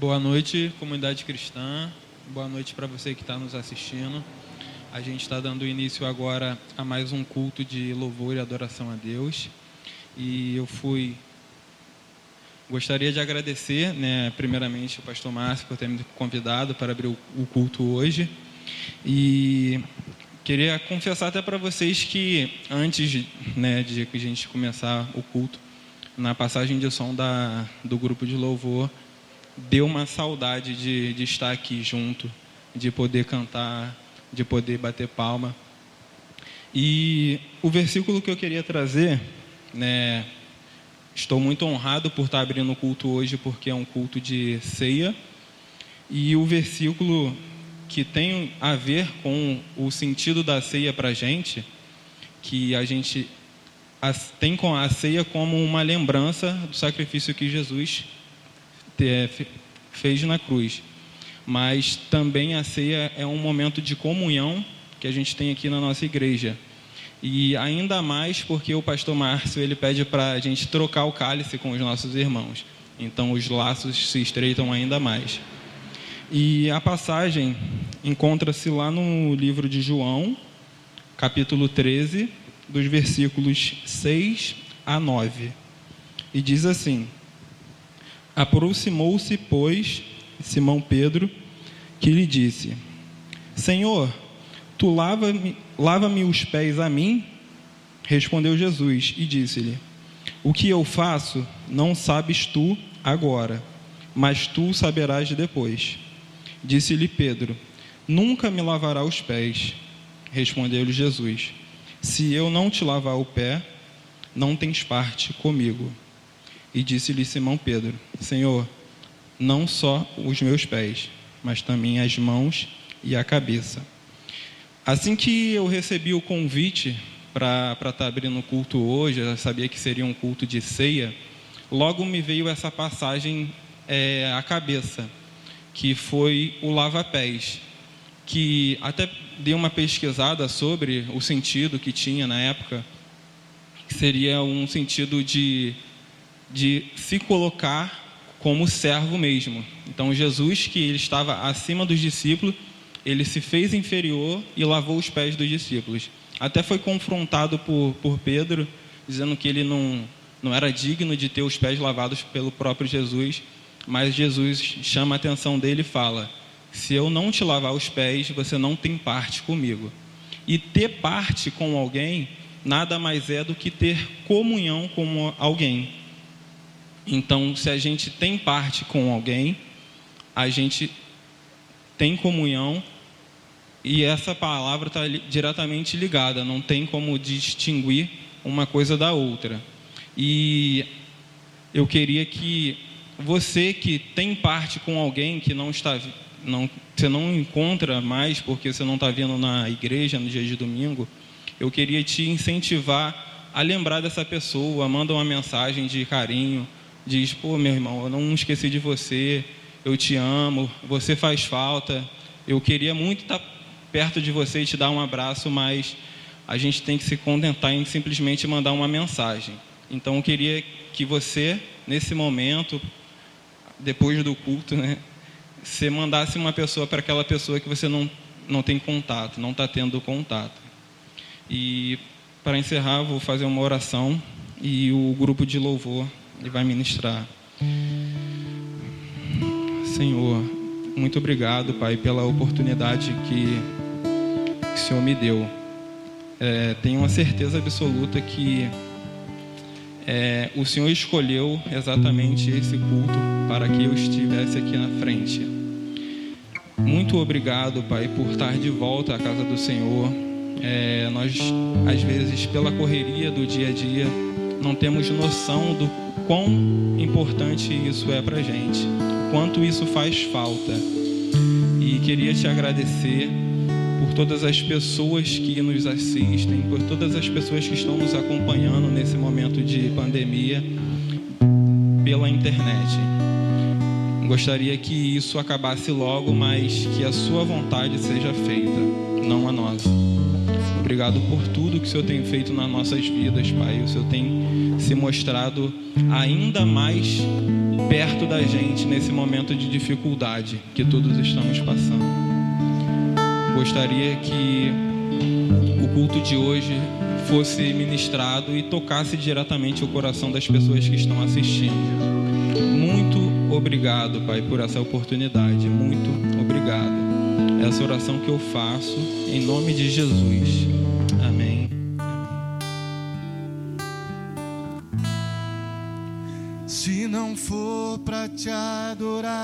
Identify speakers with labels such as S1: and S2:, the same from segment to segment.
S1: Boa noite, comunidade cristã. Boa noite para você que está nos assistindo. A gente está dando início agora a mais um culto de louvor e adoração a Deus. E gostaria de agradecer, primeiramente, o pastor Márcio por ter me convidado para abrir o culto hoje. E queria confessar até para vocês que antes de a gente começar o culto, na passagem de som do grupo de louvor, deu uma saudade de estar aqui junto, de poder cantar, de poder bater palma. E o versículo que eu queria trazer, estou muito honrado por estar abrindo o culto hoje, porque é um culto de ceia. E o versículo que tem a ver com o sentido da ceia para a gente, que a gente tem com a ceia como uma lembrança do sacrifício que Jesus fez na cruz. Mas também a ceia é um momento de comunhão que a gente tem aqui na nossa igreja. E ainda mais porque o pastor Márcio, ele pede para a gente trocar o cálice com os nossos irmãos. Então os laços se estreitam ainda mais. E a passagem encontra-se lá no livro de João, capítulo 13, dos versículos 6 a 9. E diz assim: Aproximou-se, pois, Simão Pedro, que lhe disse: Senhor, tu lava-me os pés a mim? Respondeu Jesus e disse-lhe: O que eu faço não sabes tu agora, mas tu saberás depois. Disse-lhe Pedro: Nunca me lavará os pés. Respondeu-lhe Jesus: Se eu não te lavar o pé, não tens parte comigo. E disse-lhe Simão Pedro: Senhor, não só os meus pés, mas também as mãos e a cabeça. Assim que eu recebi o convite para estar abrindo o culto hoje, eu sabia que seria um culto de ceia, logo me veio essa passagem à cabeça, que foi o lava-pés, que até dei uma pesquisada sobre o sentido que tinha na época, que seria um sentido de se colocar como servo mesmo. Então Jesus, que ele estava acima dos discípulos, ele se fez inferior e lavou os pés dos discípulos. Até foi confrontado por Pedro, dizendo que ele não era digno de ter os pés lavados pelo próprio Jesus, mas Jesus chama a atenção dele e fala: se eu não te lavar os pés, você não tem parte comigo. E ter parte com alguém nada mais é do que ter comunhão com alguém. Então, se a gente tem parte com alguém, a gente tem comunhão, e essa palavra está diretamente ligada, não tem como distinguir uma coisa da outra. E eu queria que você que tem parte com alguém que você não encontra mais porque você não está vindo na igreja no dia de domingo, eu queria te incentivar a lembrar dessa pessoa, manda uma mensagem de carinho, diz: pô, meu irmão, eu não esqueci de você, eu te amo, você faz falta, eu queria muito estar perto de você e te dar um abraço, mas a gente tem que se contentar em simplesmente mandar uma mensagem. Então eu queria que você, nesse momento, depois do culto, você mandasse uma pessoa para aquela pessoa que você não tem contato, não está tendo contato. E para encerrar, vou fazer uma oração e o grupo de louvor ele vai ministrar. Senhor, muito obrigado, Pai, pela oportunidade que o Senhor me deu. Tenho uma certeza absoluta que o Senhor escolheu exatamente esse culto para que eu estivesse aqui na frente. Muito obrigado, Pai, por estar de volta à casa do Senhor. Nós, às vezes, pela correria do dia a dia, não temos noção do quão importante isso é para a gente, o quanto isso faz falta. E queria te agradecer por todas as pessoas que nos assistem, por todas as pessoas que estão nos acompanhando nesse momento de pandemia pela internet. Gostaria que isso acabasse logo, mas que a sua vontade seja feita, não a nossa. Obrigado por tudo que o Senhor tem feito nas nossas vidas, Pai. O Senhor tem se mostrado ainda mais perto da gente nesse momento de dificuldade que todos estamos passando. Gostaria que o culto de hoje fosse ministrado e tocasse diretamente o coração das pessoas que estão assistindo. Muito obrigado, Pai, por essa oportunidade. Muito obrigado. Essa oração que eu faço em nome de Jesus. Amém.
S2: Se não for para te adorar,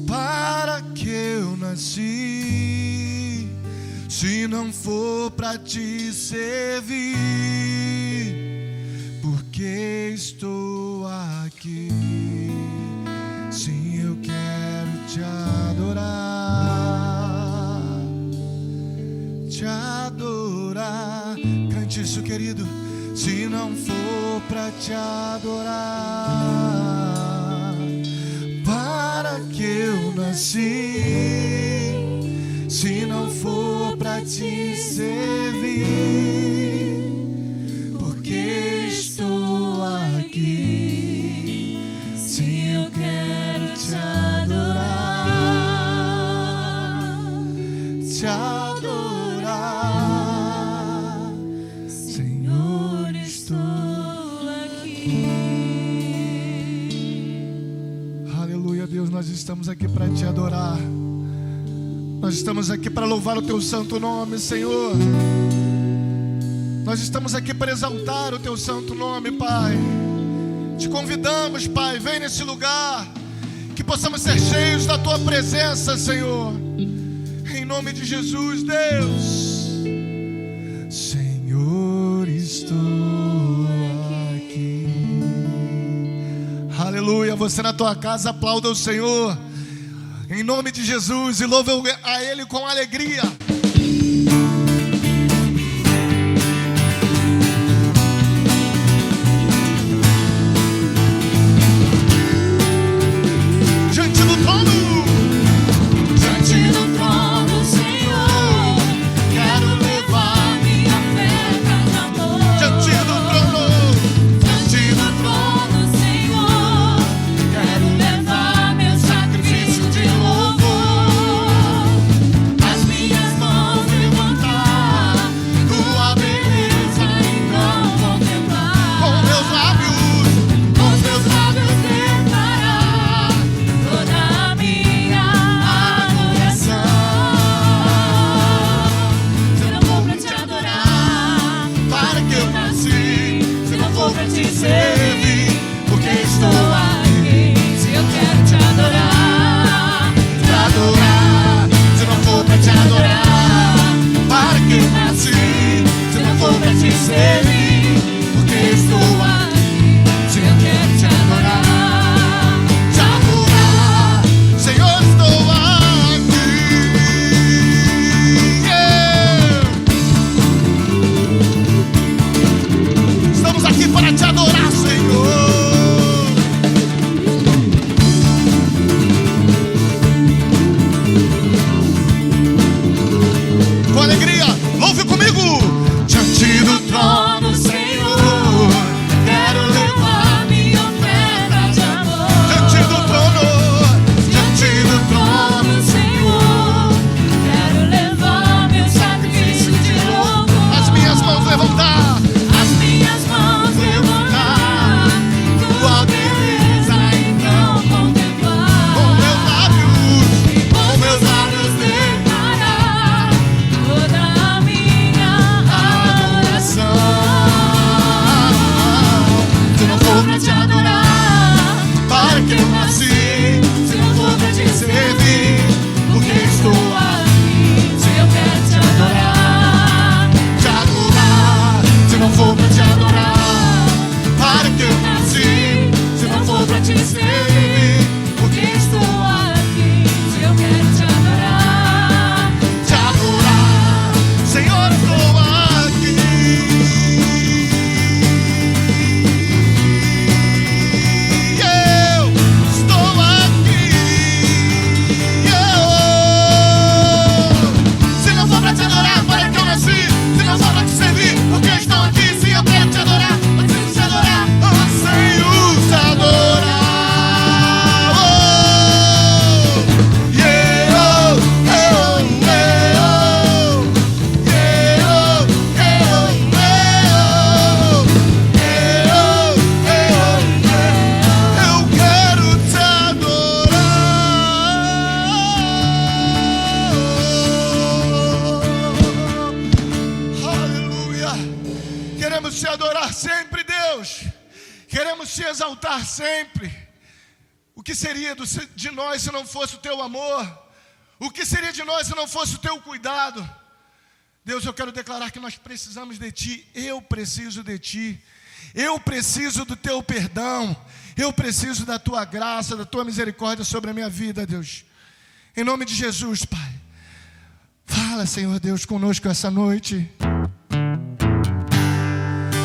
S2: para que eu nasci? Se não for para te servir, porque estou aqui? Sim, eu quero te adorar, te adorar. Cante isso, querido. Se não for para te adorar, para que eu nasci? Se não for para te servir, porque estou aqui? Sim, eu quero te adorar, te adorar. Senhor, estou aqui. Aleluia, Deus, nós estamos aqui para te adorar. Nós estamos aqui para louvar o Teu santo nome, Senhor. Nós estamos aqui para exaltar o Teu santo nome, Pai. Te convidamos, Pai, vem nesse lugar, que possamos ser cheios da Tua presença, Senhor. Em nome de Jesus, Deus. Senhor, estou aqui. Aleluia, você na tua casa aplauda o Senhor. Em nome de Jesus, e louve a Ele com alegria. Diante do trono, Senhor, quero levar minha fé, cada amor. Diante do trono, Senhor, quero levar meu sacrifício de louvor. As minhas mãos Queremos te adorar sempre, Deus. Queremos te exaltar sempre. O que seria de nós se não fosse o teu amor? O que seria de nós se não fosse o teu cuidado? Deus, eu quero declarar que nós precisamos de ti. Eu preciso de ti. Eu preciso do teu perdão. Eu preciso da tua graça, da tua misericórdia sobre a minha vida, Deus. Em nome de Jesus, Pai. Fala, Senhor Deus, conosco essa noite.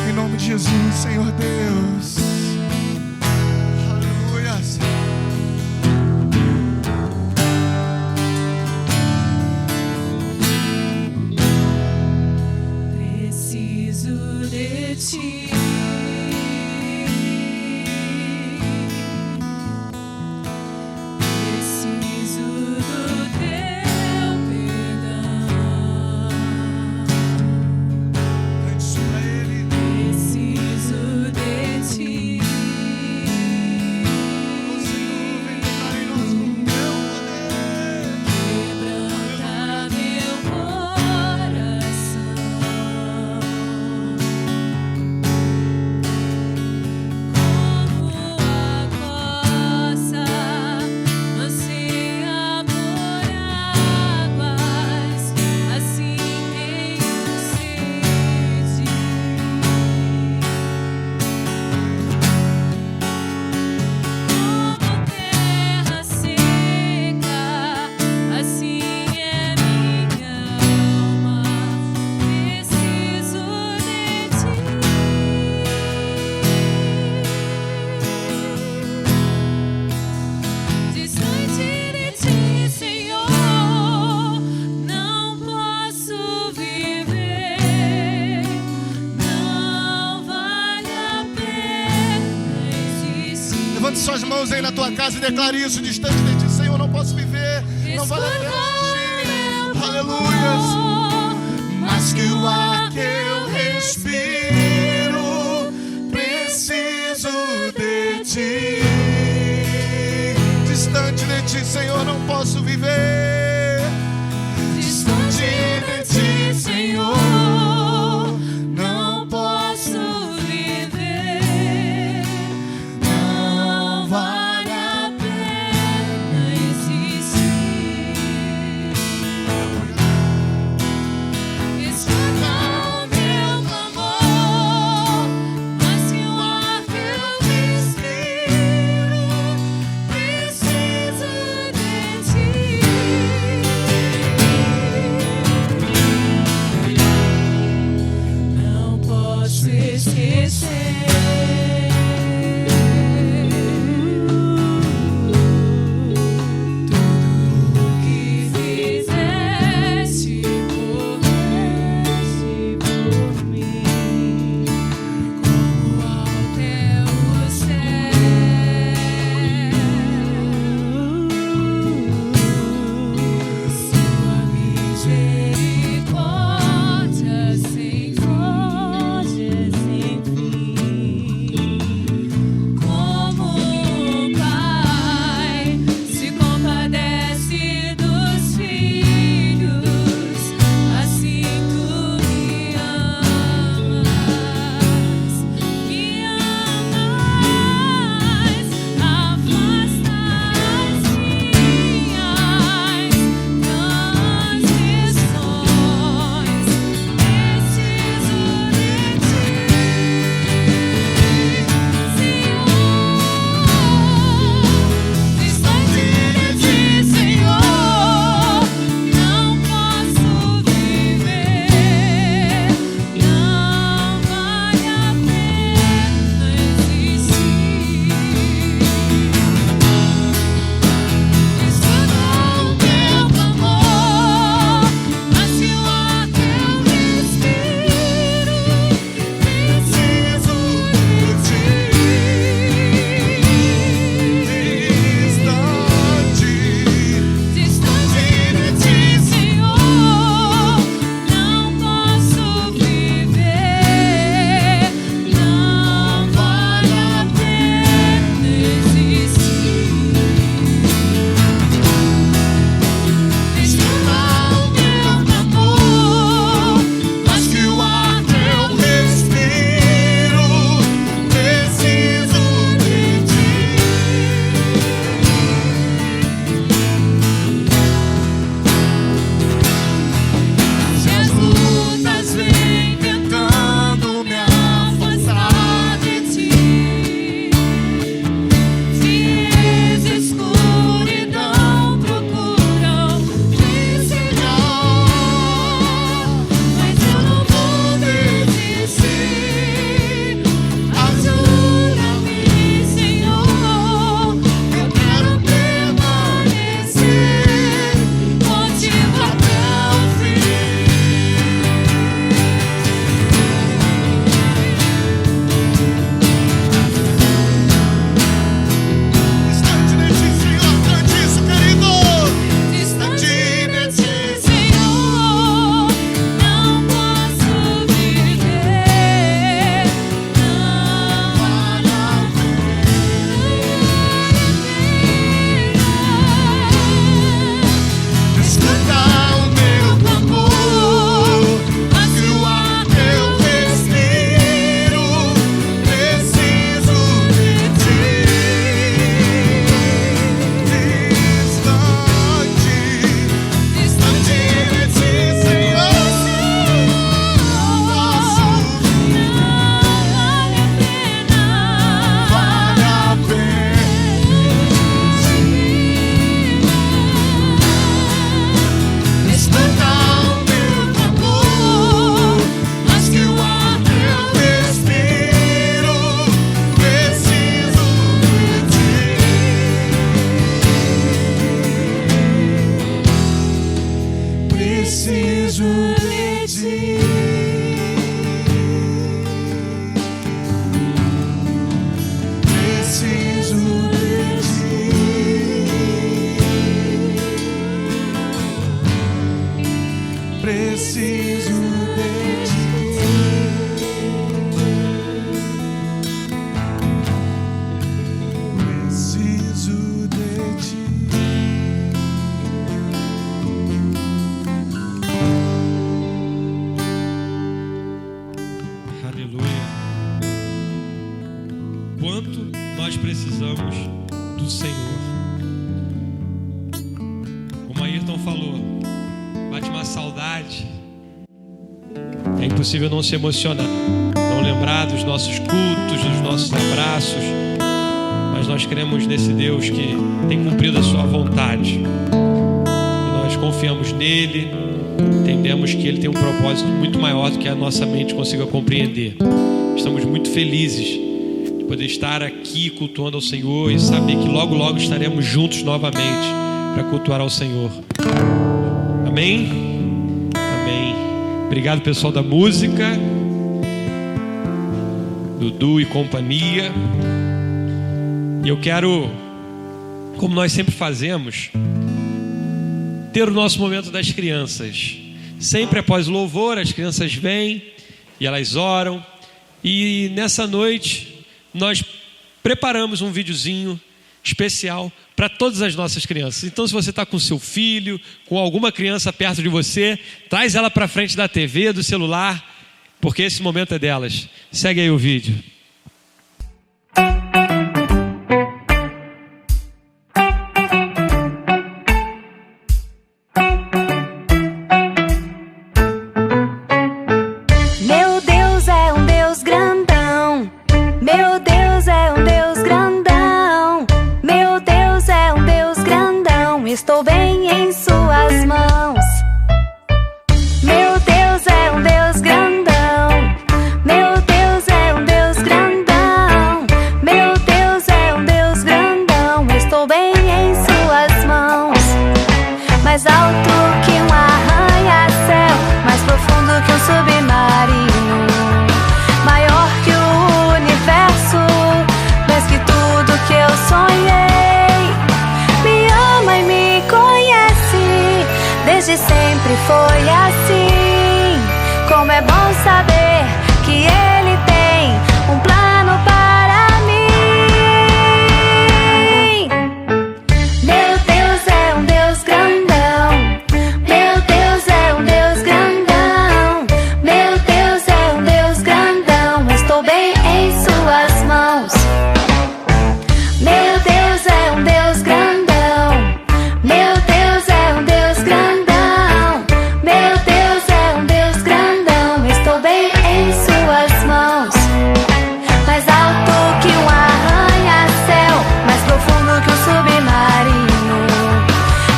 S2: Em nome de Jesus, Senhor Deus. Aleluia.
S3: Preciso de ti.
S2: Levante suas mãos aí na tua casa e declare isso: distante de ti, Senhor, não posso viver, não vale a pena existir. Aleluia. Mas que o ar que eu respiro, preciso de ti. Distante de ti, Senhor, não posso viver. Distante de ti, Senhor, não posso viver. Não vale a pena existir. Escuta o meu clamor, mas que o ar que eu respiro, preciso de ti. Não posso esquecer tudo que fizeste por mim, como alto é o céu, sua misericórdia sem fim. preciso de ti. Preciso de ti.
S4: Aleluia. Quanto nós precisamos do Senhor. Como Ayrton falou, bate uma saudade. É impossível não se emocionar, não lembrar dos nossos cultos, dos nossos abraços. Mas nós cremos nesse Deus que tem cumprido a sua vontade. E nós confiamos nele, entendemos que ele tem um propósito muito maior do que a nossa mente consiga compreender. Estamos muito felizes de poder estar aqui cultuando ao Senhor e saber que logo, logo estaremos juntos novamente para cultuar ao Senhor. Amém? Amém. Obrigado, pessoal da música, Dudu e companhia. E eu quero, como nós sempre fazemos, ter o nosso momento das crianças. Sempre após o louvor, as crianças vêm e elas oram. E nessa noite, nós preparamos um videozinho especial para todas as nossas crianças. Então, se você está com seu filho, com alguma criança perto de você, traz ela para frente da TV, do celular, porque esse momento é delas. Segue aí o vídeo.
S5: Meu Deus é um Deus grandão. Meu Deus é um Deus grandão. Meu Deus é um Deus grandão. Estou bem em suas mãos. Meu Deus é um Deus grandão. Meu Deus é um Deus grandão. Meu Deus é um Deus grandão. Estou bem em suas mãos. Mais alto que um arranha-céu, mais profundo que um submarino, maior que o universo, mais que tudo que eu sonhei. Me ama e me conhece, desde sempre foi assim. Como é bom saber que Ele tem um plano para mim. Meu Deus é um Deus grandão. Meu Deus é um Deus grandão. Meu Deus é um Deus grandão. Estou bem em suas mãos. Meu Deus é um Deus grandão. Meu Deus é um Deus grandão. Meu Deus é um Deus grandão. Estou bem em suas mãos. Mais alto que um arranha-céu, mais profundo que um submarino,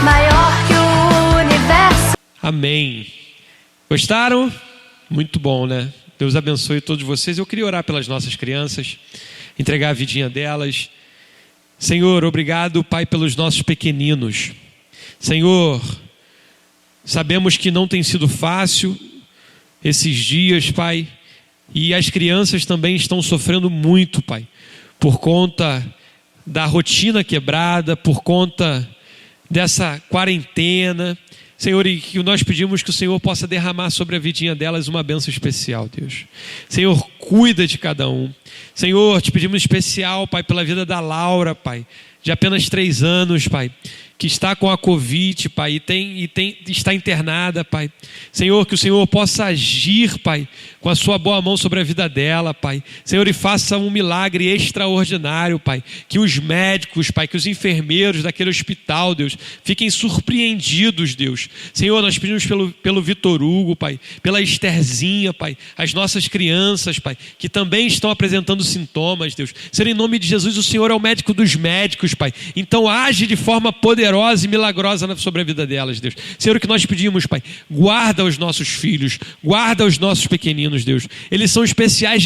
S5: maior que o universo.
S4: Amém. Gostaram? Muito bom, né? Deus abençoe todos vocês. Eu queria orar pelas nossas crianças, entregar a vidinha delas. Senhor, obrigado, Pai, pelos nossos pequeninos. Senhor, sabemos que não tem sido fácil esses dias, Pai, e as crianças também estão sofrendo muito, Pai, por conta da rotina quebrada, por conta dessa quarentena. Senhor, e que nós pedimos que o Senhor possa derramar sobre a vidinha delas uma bênção especial, Deus. Senhor, cuida de cada um. Senhor, te pedimos especial, Pai, pela vida da Laura, Pai, de apenas 3 anos, Pai, que está com a Covid, Pai, está internada, Pai. Senhor, que o Senhor possa agir, Pai, com a sua boa mão sobre a vida dela, Pai. Senhor, e faça um milagre extraordinário, Pai. Que os médicos, Pai, que os enfermeiros daquele hospital, Deus, fiquem surpreendidos, Deus. Senhor, nós pedimos pelo Vitor Hugo, Pai, pela Estherzinha, Pai, as nossas crianças, Pai, que também estão apresentando sintomas, Deus. Senhor, em nome de Jesus, o Senhor é o médico dos médicos, Pai. Então age de forma poderosa e milagrosa sobre a vida delas, Deus. Senhor, o que nós pedimos, Pai, guarda os nossos filhos, guarda os nossos pequeninos, Deus. Eles são especiais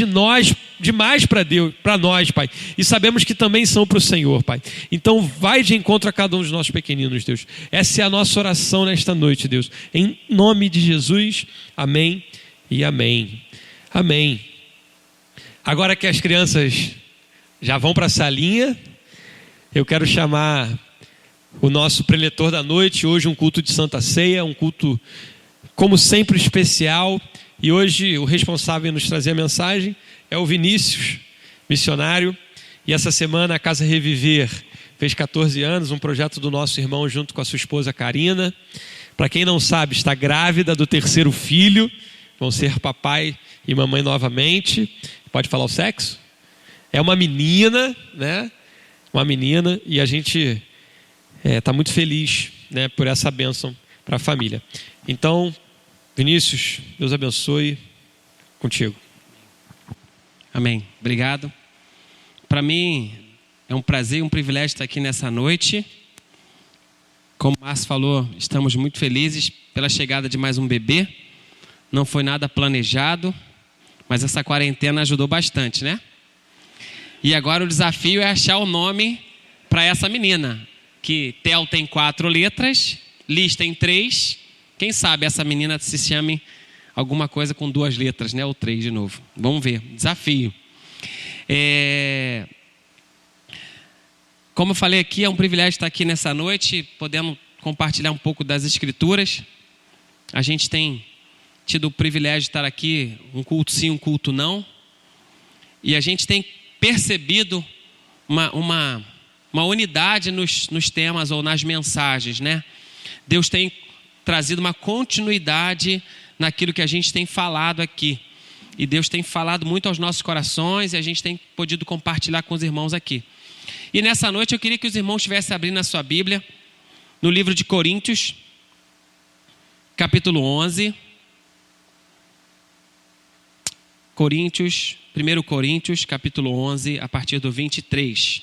S4: demais para Deus, para nós, Pai. E sabemos que também são para o Senhor, Pai. Então vai de encontro a cada um dos nossos pequeninos, Deus. Essa é a nossa oração nesta noite, Deus. Em nome de Jesus, amém e amém. Amém. Agora que as crianças já vão para a salinha, eu quero chamar o nosso preletor da noite. Hoje um culto de Santa Ceia, um culto como sempre, especial. E hoje o responsável em nos trazer a mensagem é o Vinícius, missionário. E essa semana a Casa Reviver fez 14 anos, um projeto do nosso irmão junto com a sua esposa Karina. Para quem não sabe, está grávida do 3º filho. Vão ser papai e mamãe novamente. Pode falar o sexo? É uma menina, né? Uma menina, e a gente está muito feliz, né, por essa bênção para a família. Então, Vinícius, Deus abençoe. Contigo.
S6: Amém. Obrigado. Para mim é um prazer e um privilégio estar aqui nessa noite. Como o Márcio falou, estamos muito felizes pela chegada de mais um bebê. Não foi nada planejado, mas essa quarentena ajudou bastante, né? E agora o desafio é achar o nome para essa menina, que Tel tem 4 letras, Liz tem 3. Quem sabe essa menina se chame alguma coisa com 2 letras, né? Ou 3 de novo. Vamos ver, desafio. Como eu falei aqui, é um privilégio estar aqui nessa noite, podendo compartilhar um pouco das Escrituras. A gente tem tido o privilégio de estar aqui, um culto sim, um culto não. E a gente tem percebido uma unidade nos temas ou nas mensagens, né? Deus tem trazido uma continuidade naquilo que a gente tem falado aqui. E Deus tem falado muito aos nossos corações e a gente tem podido compartilhar com os irmãos aqui. E nessa noite eu queria que os irmãos estivessem abrindo a sua Bíblia no livro de Coríntios, capítulo 11. 1 Coríntios, capítulo 11, a partir do 23.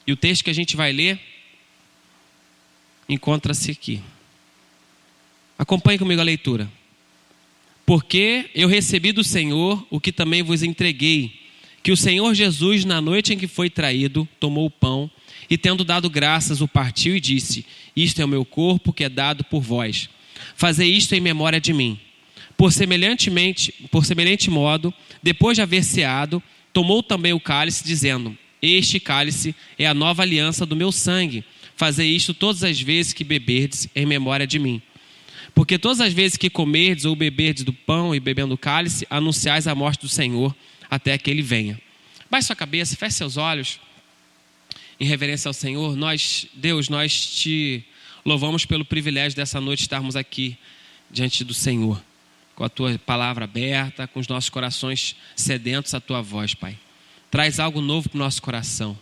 S6: E o texto que a gente vai ler encontra-se aqui. Acompanhe comigo a leitura. Porque eu recebi do Senhor o que também vos entreguei, que o Senhor Jesus, na noite em que foi traído, tomou o pão e, tendo dado graças, o partiu e disse: isto é o meu corpo que é dado por vós. Fazei isto em memória de mim. Por semelhante modo, depois de haver ceado, tomou também o cálice, dizendo: este cálice é a nova aliança do meu sangue. Fazei isto todas as vezes que beberdes em memória de mim. Porque todas as vezes que comerdes ou beberdes do pão e bebendo do cálice, anunciais a morte do Senhor até que Ele venha. Baixe sua cabeça, feche seus olhos, em reverência ao Senhor. Deus, nós te louvamos pelo privilégio dessa noite estarmos aqui diante do Senhor, com a Tua palavra aberta, com os nossos corações sedentos à Tua voz, Pai. Traz algo novo para o nosso coração,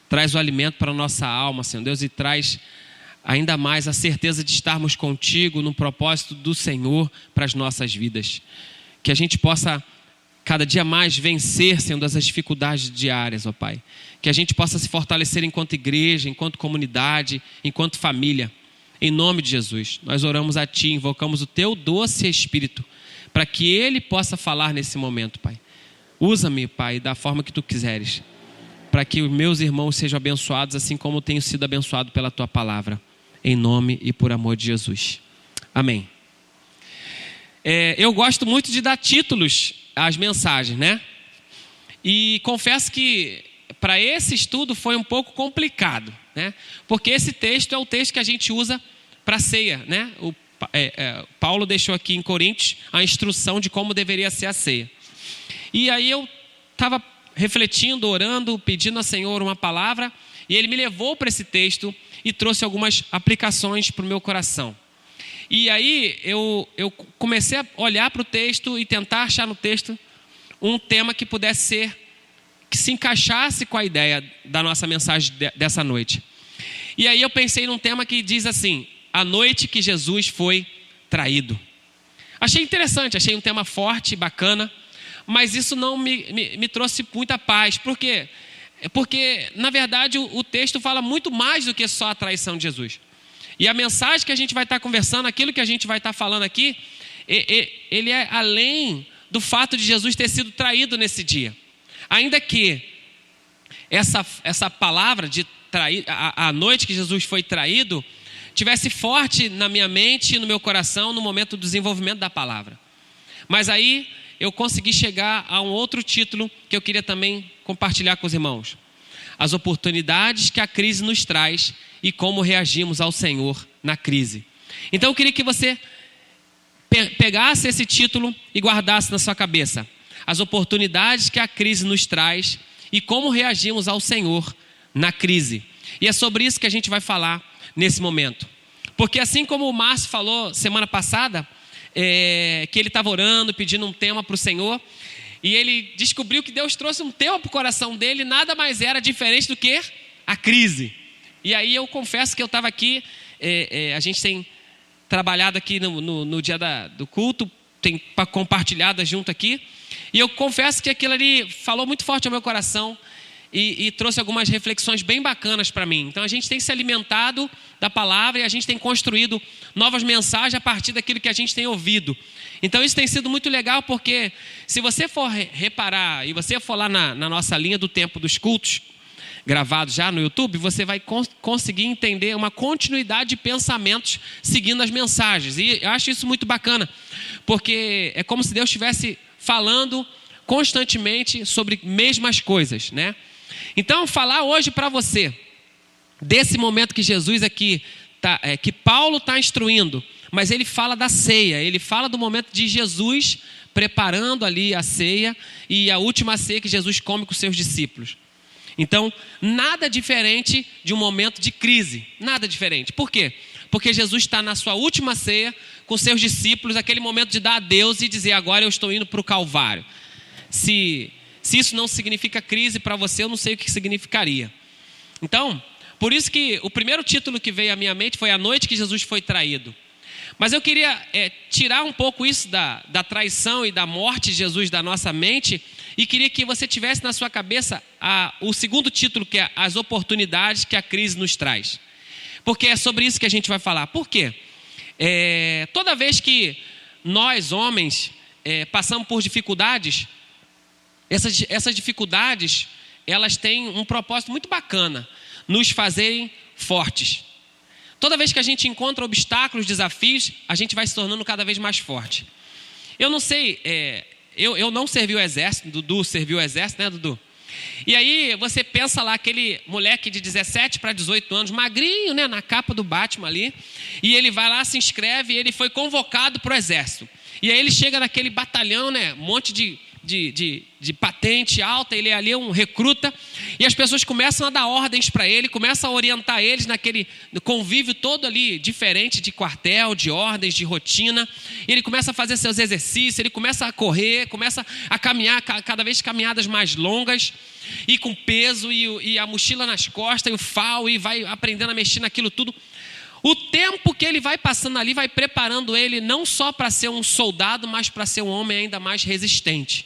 S6: traz o alimento para a nossa alma, Senhor Deus, e traz ainda mais a certeza de estarmos contigo no propósito do Senhor para as nossas vidas. Que a gente possa cada dia mais vencer, Senhor, as dificuldades diárias, ó Pai. Que a gente possa se fortalecer enquanto igreja, enquanto comunidade, enquanto família. Em nome de Jesus, nós oramos a Ti, invocamos o Teu doce Espírito, para que Ele possa falar nesse momento, Pai. Usa-me, Pai, da forma que Tu quiseres, para que os meus irmãos sejam abençoados, assim como eu tenho sido abençoado pela Tua palavra. Em nome e por amor de Jesus. Amém. Eu gosto muito de dar títulos às mensagens, né? E confesso que para esse estudo foi um pouco complicado, né? Porque esse texto é o texto que a gente usa para ceia, né? Paulo deixou aqui em Coríntios a instrução de como deveria ser a ceia. E aí eu estava refletindo, orando, pedindo ao Senhor uma palavra, e Ele me levou para esse texto e trouxe algumas aplicações para o meu coração. E aí eu comecei a olhar para o texto e tentar achar no texto um tema que pudesse ser, que se encaixasse com a ideia da nossa mensagem dessa noite. E aí eu pensei num tema que diz assim: a noite que Jesus foi traído. Achei interessante, achei um tema forte, bacana, mas isso não me trouxe muita paz. Por quê? Porque, na verdade, o texto fala muito mais do que só a traição de Jesus. E a mensagem que a gente vai estar conversando, aquilo que a gente vai estar falando aqui, ele é além do fato de Jesus ter sido traído nesse dia. Ainda que essa palavra de trair, a noite que Jesus foi traído, tivesse forte na minha mente e no meu coração no momento do desenvolvimento da palavra. Mas aí eu consegui chegar a um outro título que eu queria também compartilhar com os irmãos: as oportunidades que a crise nos traz e como reagimos ao Senhor na crise. Então eu queria que você pegasse esse título e guardasse na sua cabeça: as oportunidades que a crise nos traz e como reagimos ao Senhor na crise. E é sobre isso que a gente vai falar nesse momento. Porque assim como o Márcio falou semana passada, que ele estava orando, pedindo um tema para o Senhor, e ele descobriu que Deus trouxe um tema para o coração dele, nada mais era diferente do que a crise. E aí eu confesso que eu estava aqui, a gente tem trabalhado aqui no dia do culto, tem compartilhado junto aqui, e eu confesso que aquilo ali falou muito forte ao meu coração e trouxe algumas reflexões bem bacanas para mim. Então a gente tem se alimentado da palavra e a gente tem construído novas mensagens a partir daquilo que a gente tem ouvido. Então isso tem sido muito legal, porque se você for reparar e você for lá na nossa linha do tempo dos cultos, gravado já no YouTube, você vai conseguir entender uma continuidade de pensamentos seguindo as mensagens. E eu acho isso muito bacana, porque é como se Deus estivesse falando constantemente sobre mesmas coisas, né? Então, falar hoje para você desse momento que Jesus aqui que Paulo está instruindo, mas ele fala da ceia, ele fala do momento de Jesus preparando ali a ceia e a última ceia que Jesus come com seus discípulos. Então, nada diferente de um momento de crise, nada diferente. Por quê? Porque Jesus está na sua última ceia com seus discípulos, aquele momento de dar adeus e dizer: agora eu estou indo para o Calvário. Se isso não significa crise para você, eu não sei o que significaria. Então, por isso que o primeiro título que veio à minha mente foi A Noite que Jesus foi Traído. Mas eu queria tirar um pouco isso da traição e da morte de Jesus da nossa mente, e queria que você tivesse na sua cabeça o segundo título, que é As Oportunidades que a Crise nos Traz. Porque é sobre isso que a gente vai falar. Por quê? Toda vez que nós, homens, passamos por dificuldades, essas dificuldades, elas têm um propósito muito bacana: nos fazerem fortes. Toda vez que a gente encontra obstáculos, desafios, a gente vai se tornando cada vez mais forte. Eu não sei, eu não servi o exército, Dudu serviu o exército, né, Dudu? E aí você pensa lá, aquele moleque de 17 para 18 anos, magrinho, né, na capa do Batman ali, e ele vai lá, se inscreve, e ele foi convocado para o exército. E aí ele chega naquele batalhão, né, um monte de patente alta, ele ali é um recruta, e as pessoas começam a dar ordens para ele, começam a orientar eles naquele convívio todo ali, diferente de quartel, de ordens, de rotina. Ele começa a fazer seus exercícios, ele começa a correr, começa a caminhar, cada vez caminhadas mais longas, e com peso, e a mochila nas costas, e o FAO, e vai aprendendo a mexer naquilo tudo. O tempo que ele vai passando ali vai preparando ele não só para ser um soldado, mas para ser um homem ainda mais resistente.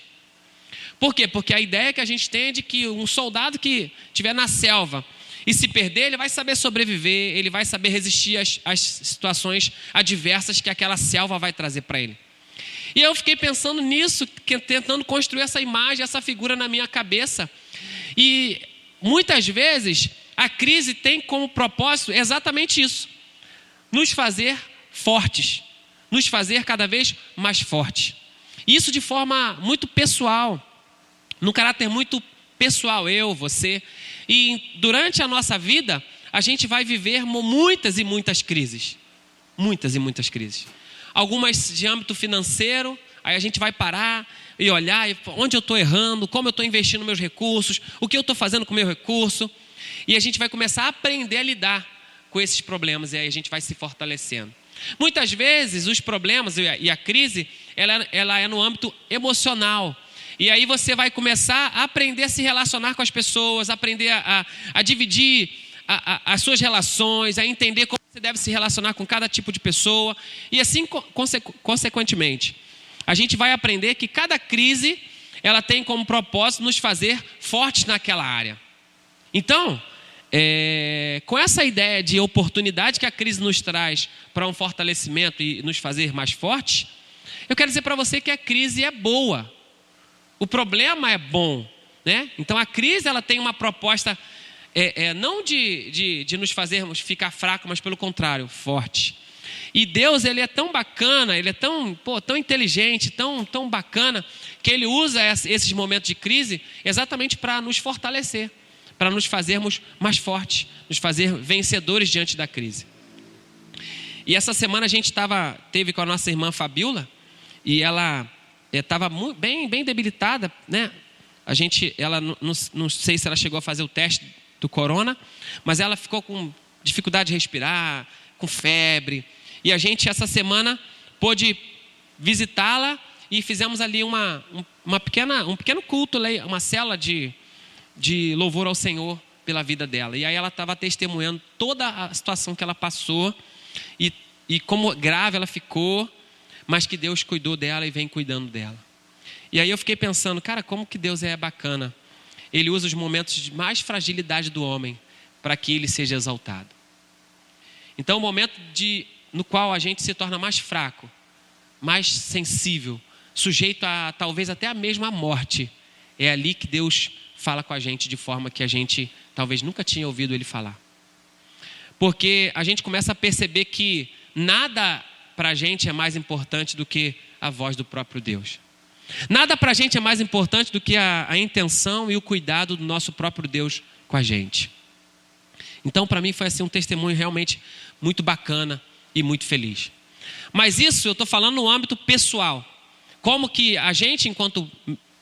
S6: Por quê? Porque a ideia que a gente tem é de que um soldado que estiver na selva e se perder, ele vai saber sobreviver, ele vai saber resistir às situações adversas que aquela selva vai trazer para ele. E eu fiquei pensando nisso, tentando construir essa imagem, essa figura na minha cabeça. E muitas vezes a crise tem como propósito exatamente isso: nos fazer fortes, nos fazer cada vez mais fortes. Isso de forma muito pessoal, num caráter muito pessoal, eu, você. E durante a nossa vida, a gente vai viver muitas e muitas crises. Muitas e muitas crises. Algumas de âmbito financeiro, aí a gente vai parar e olhar onde eu estou errando, como eu estou investindo meus recursos, o que eu estou fazendo com o meu recurso. E a gente vai começar a aprender a lidar com esses problemas, e aí a gente vai se fortalecendo. Muitas vezes os problemas e a crise, ela é no âmbito emocional. E aí você vai começar a aprender a se relacionar com as pessoas, aprender a dividir as suas relações, a entender como você deve se relacionar com cada tipo de pessoa. E assim, consequentemente, a gente vai aprender que cada crise, ela tem como propósito nos fazer fortes naquela área. Então, com essa ideia de oportunidade que a crise nos traz para um fortalecimento e nos fazer mais fortes, eu quero dizer para você que a crise é boa. O problema é bom, né? Então a crise, ela tem uma proposta não de nos fazermos ficar fracos, mas pelo contrário, forte. E Deus, ele é tão bacana, ele é tão inteligente, tão bacana, que ele usa esses momentos de crise exatamente para nos fortalecer, para nos fazermos mais fortes, nos fazer vencedores diante da crise. E essa semana a gente teve com a nossa irmã Fabiola, e ela estava bem debilitada, né? Ela não sei se ela chegou a fazer o teste do corona, mas ela ficou com dificuldade de respirar, com febre. E a gente, essa semana, pôde visitá-la e fizemos ali um pequeno culto, uma célula de louvor ao Senhor pela vida dela. E aí ela estava testemunhando toda a situação que ela passou e como grave ela ficou, mas que Deus cuidou dela e vem cuidando dela. E aí eu fiquei pensando, cara, como que Deus é bacana. Ele usa os momentos de mais fragilidade do homem para que ele seja exaltado. Então o momento no qual a gente se torna mais fraco, mais sensível, sujeito a talvez até a mesma morte, é ali que Deus fala com a gente de forma que a gente talvez nunca tinha ouvido ele falar. Porque a gente começa a perceber que nada para a gente é mais importante do que a voz do próprio Deus. Nada para a gente é mais importante do que a intenção e o cuidado do nosso próprio Deus com a gente. Então, para mim, foi assim, um testemunho realmente muito bacana e muito feliz. Mas isso eu estou falando no âmbito pessoal. Como que a gente, enquanto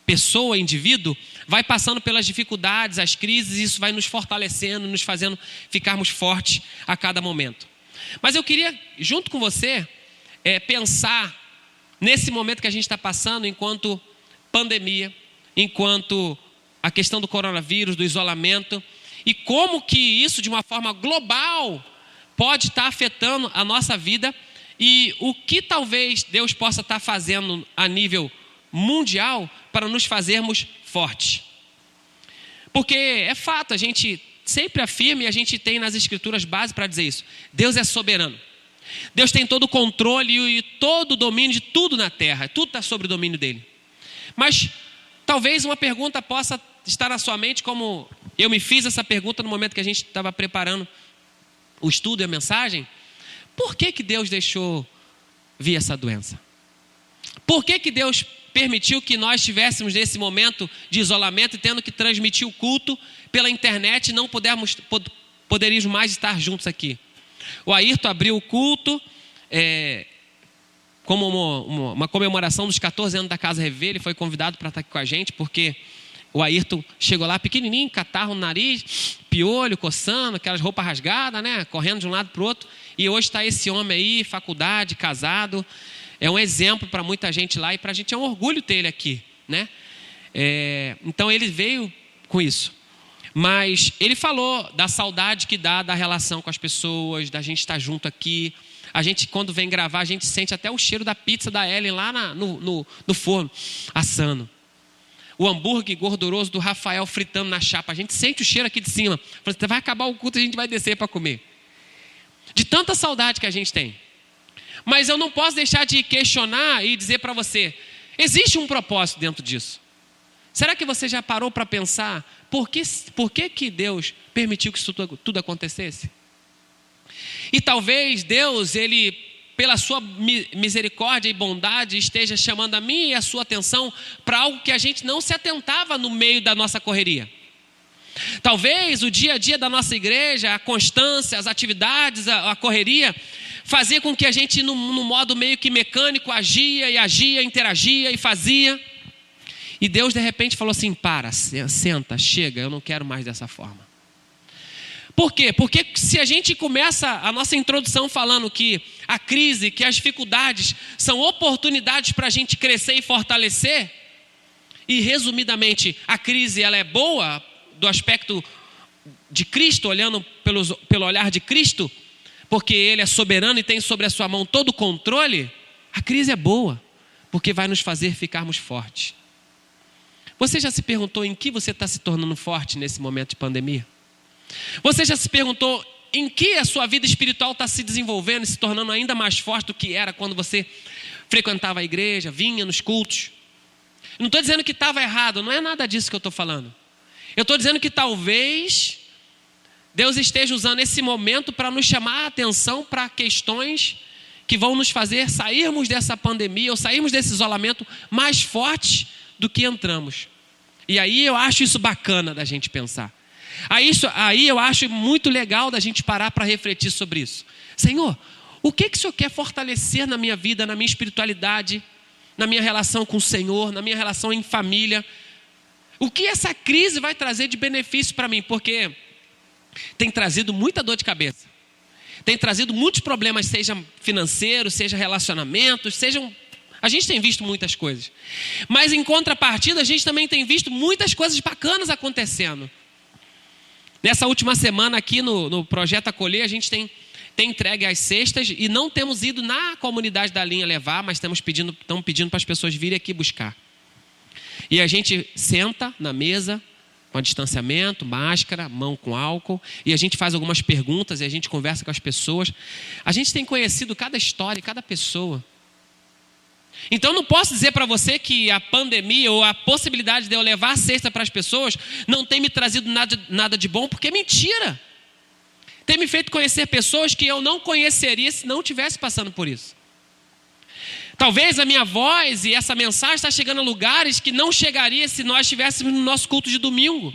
S6: pessoa, indivíduo, vai passando pelas dificuldades, as crises, e isso vai nos fortalecendo, nos fazendo ficarmos fortes a cada momento. Mas eu queria, junto com você, pensar nesse momento que a gente está passando, enquanto pandemia, enquanto a questão do coronavírus, do isolamento, e como que isso, de uma forma global, pode estar afetando a nossa vida, e o que talvez Deus possa estar fazendo a nível mundial para nos fazermos fortes. Porque é fato, a gente sempre afirma, e a gente tem nas escrituras base para dizer isso: Deus é soberano. Deus tem todo o controle e todo o domínio de tudo na terra. Tudo está sob o domínio dele. Mas talvez uma pergunta possa estar na sua mente, como eu me fiz essa pergunta no momento que a gente estava preparando o estudo e a mensagem. Por que Deus deixou vir essa doença? Por que Deus permitiu que nós estivéssemos nesse momento de isolamento e tendo que transmitir o culto pela internet e não poderíamos mais estar juntos aqui? O Ayrton abriu o culto como uma comemoração dos 14 anos da Casa Rever. Ele foi convidado para estar aqui com a gente, porque o Ayrton chegou lá pequenininho, catarro no nariz, piolho, coçando, aquelas roupas rasgadas, né? Correndo de um lado para o outro. E hoje está esse homem aí, faculdade, casado. É um exemplo para muita gente lá, e para a gente é um orgulho ter ele aqui, né? Então ele veio com isso. Mas ele falou da saudade que dá da relação com as pessoas, da gente estar junto aqui. A gente, quando vem gravar, a gente sente até o cheiro da pizza da Ellen lá no forno, assando. O hambúrguer gorduroso do Rafael fritando na chapa. A gente sente o cheiro aqui de cima. Vai acabar o culto e a gente vai descer para comer. De tanta saudade que a gente tem. Mas eu não posso deixar de questionar e dizer para você: existe um propósito dentro disso. Será que você já parou para pensar por que Deus permitiu que isso tudo acontecesse? E talvez Deus, Ele, pela sua misericórdia e bondade, esteja chamando a minha e a sua atenção para algo que a gente não se atentava no meio da nossa correria. Talvez o dia a dia da nossa igreja, a constância, as atividades, a correria, fazia com que a gente, no modo meio que mecânico, agia, interagia e fazia. E Deus de repente falou assim: para, senta, chega, eu não quero mais dessa forma. Por quê? Porque se a gente começa a nossa introdução falando que a crise, que as dificuldades são oportunidades para a gente crescer e fortalecer, e resumidamente a crise ela é boa do aspecto de Cristo, olhando pelo olhar de Cristo, porque Ele é soberano e tem sobre a sua mão todo o controle, a crise é boa, porque vai nos fazer ficarmos fortes. Você já se perguntou em que você está se tornando forte nesse momento de pandemia? Você já se perguntou em que a sua vida espiritual está se desenvolvendo e se tornando ainda mais forte do que era quando você frequentava a igreja, vinha nos cultos? Eu não estou dizendo que estava errado, não é nada disso que eu estou falando. Eu estou dizendo que talvez Deus esteja usando esse momento para nos chamar a atenção para questões que vão nos fazer sairmos dessa pandemia ou sairmos desse isolamento mais fortes do que entramos. E aí eu acho isso bacana da gente pensar. Aí eu acho muito legal da gente parar para refletir sobre isso. Senhor, O que o Senhor quer fortalecer na minha vida, na minha espiritualidade, na minha relação com o Senhor, na minha relação em família? O que essa crise vai trazer de benefício para mim? Porque tem trazido muita dor de cabeça. Tem trazido muitos problemas, seja financeiros, seja relacionamentos, a gente tem visto muitas coisas. Mas em contrapartida, a gente também tem visto muitas coisas bacanas acontecendo. Nessa última semana aqui no Projeto Acolher, a gente tem entregue as cestas e não temos ido na comunidade da linha levar, mas estamos pedindo para as pessoas virem aqui buscar. E a gente senta na mesa, com distanciamento, máscara, mão com álcool, e a gente faz algumas perguntas e a gente conversa com as pessoas. A gente tem conhecido cada história, cada pessoa. Então não posso dizer para você que a pandemia ou a possibilidade de eu levar a cesta para as pessoas não tem me trazido nada de bom, porque é mentira. Tem me feito conhecer pessoas que eu não conheceria se não estivesse passando por isso. Talvez a minha voz e essa mensagem está chegando a lugares que não chegaria se nós estivéssemos no nosso culto de domingo.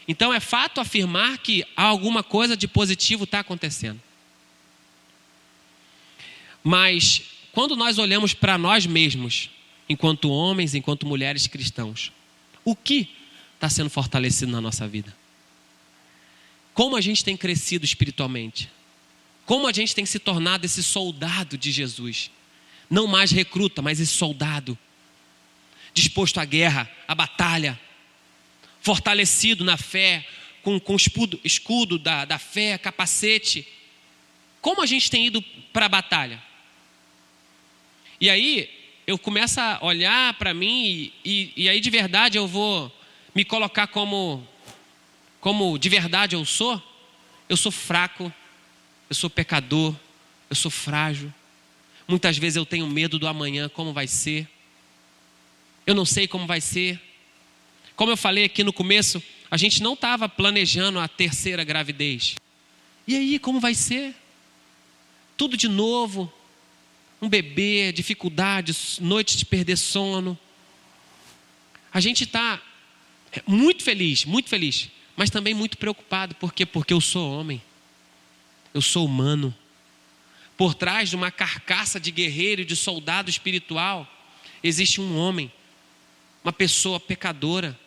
S6: Então é fato afirmar que alguma coisa de positivo está acontecendo. Mas quando nós olhamos para nós mesmos, enquanto homens, enquanto mulheres cristãos, o que está sendo fortalecido na nossa vida? Como a gente tem crescido espiritualmente? Como a gente tem se tornado esse soldado de Jesus? Não mais recruta, mas esse soldado. Disposto à guerra, à batalha. Fortalecido na fé, com escudo da fé, capacete. Como a gente tem ido para a batalha? E aí eu começo a olhar para mim e aí de verdade eu vou me colocar como de verdade eu sou. Eu sou fraco, eu sou pecador, eu sou frágil. Muitas vezes eu tenho medo do amanhã, como vai ser. Eu não sei como vai ser. Como eu falei aqui no começo, a gente não estava planejando a terceira gravidez. E aí, como vai ser? Tudo de novo. Um bebê, dificuldades, noites de perder sono. A gente está muito feliz, mas também muito preocupado. Por quê? Porque eu sou homem. Eu sou humano. Por trás de uma carcaça de guerreiro, de soldado espiritual, existe um homem, uma pessoa pecadora,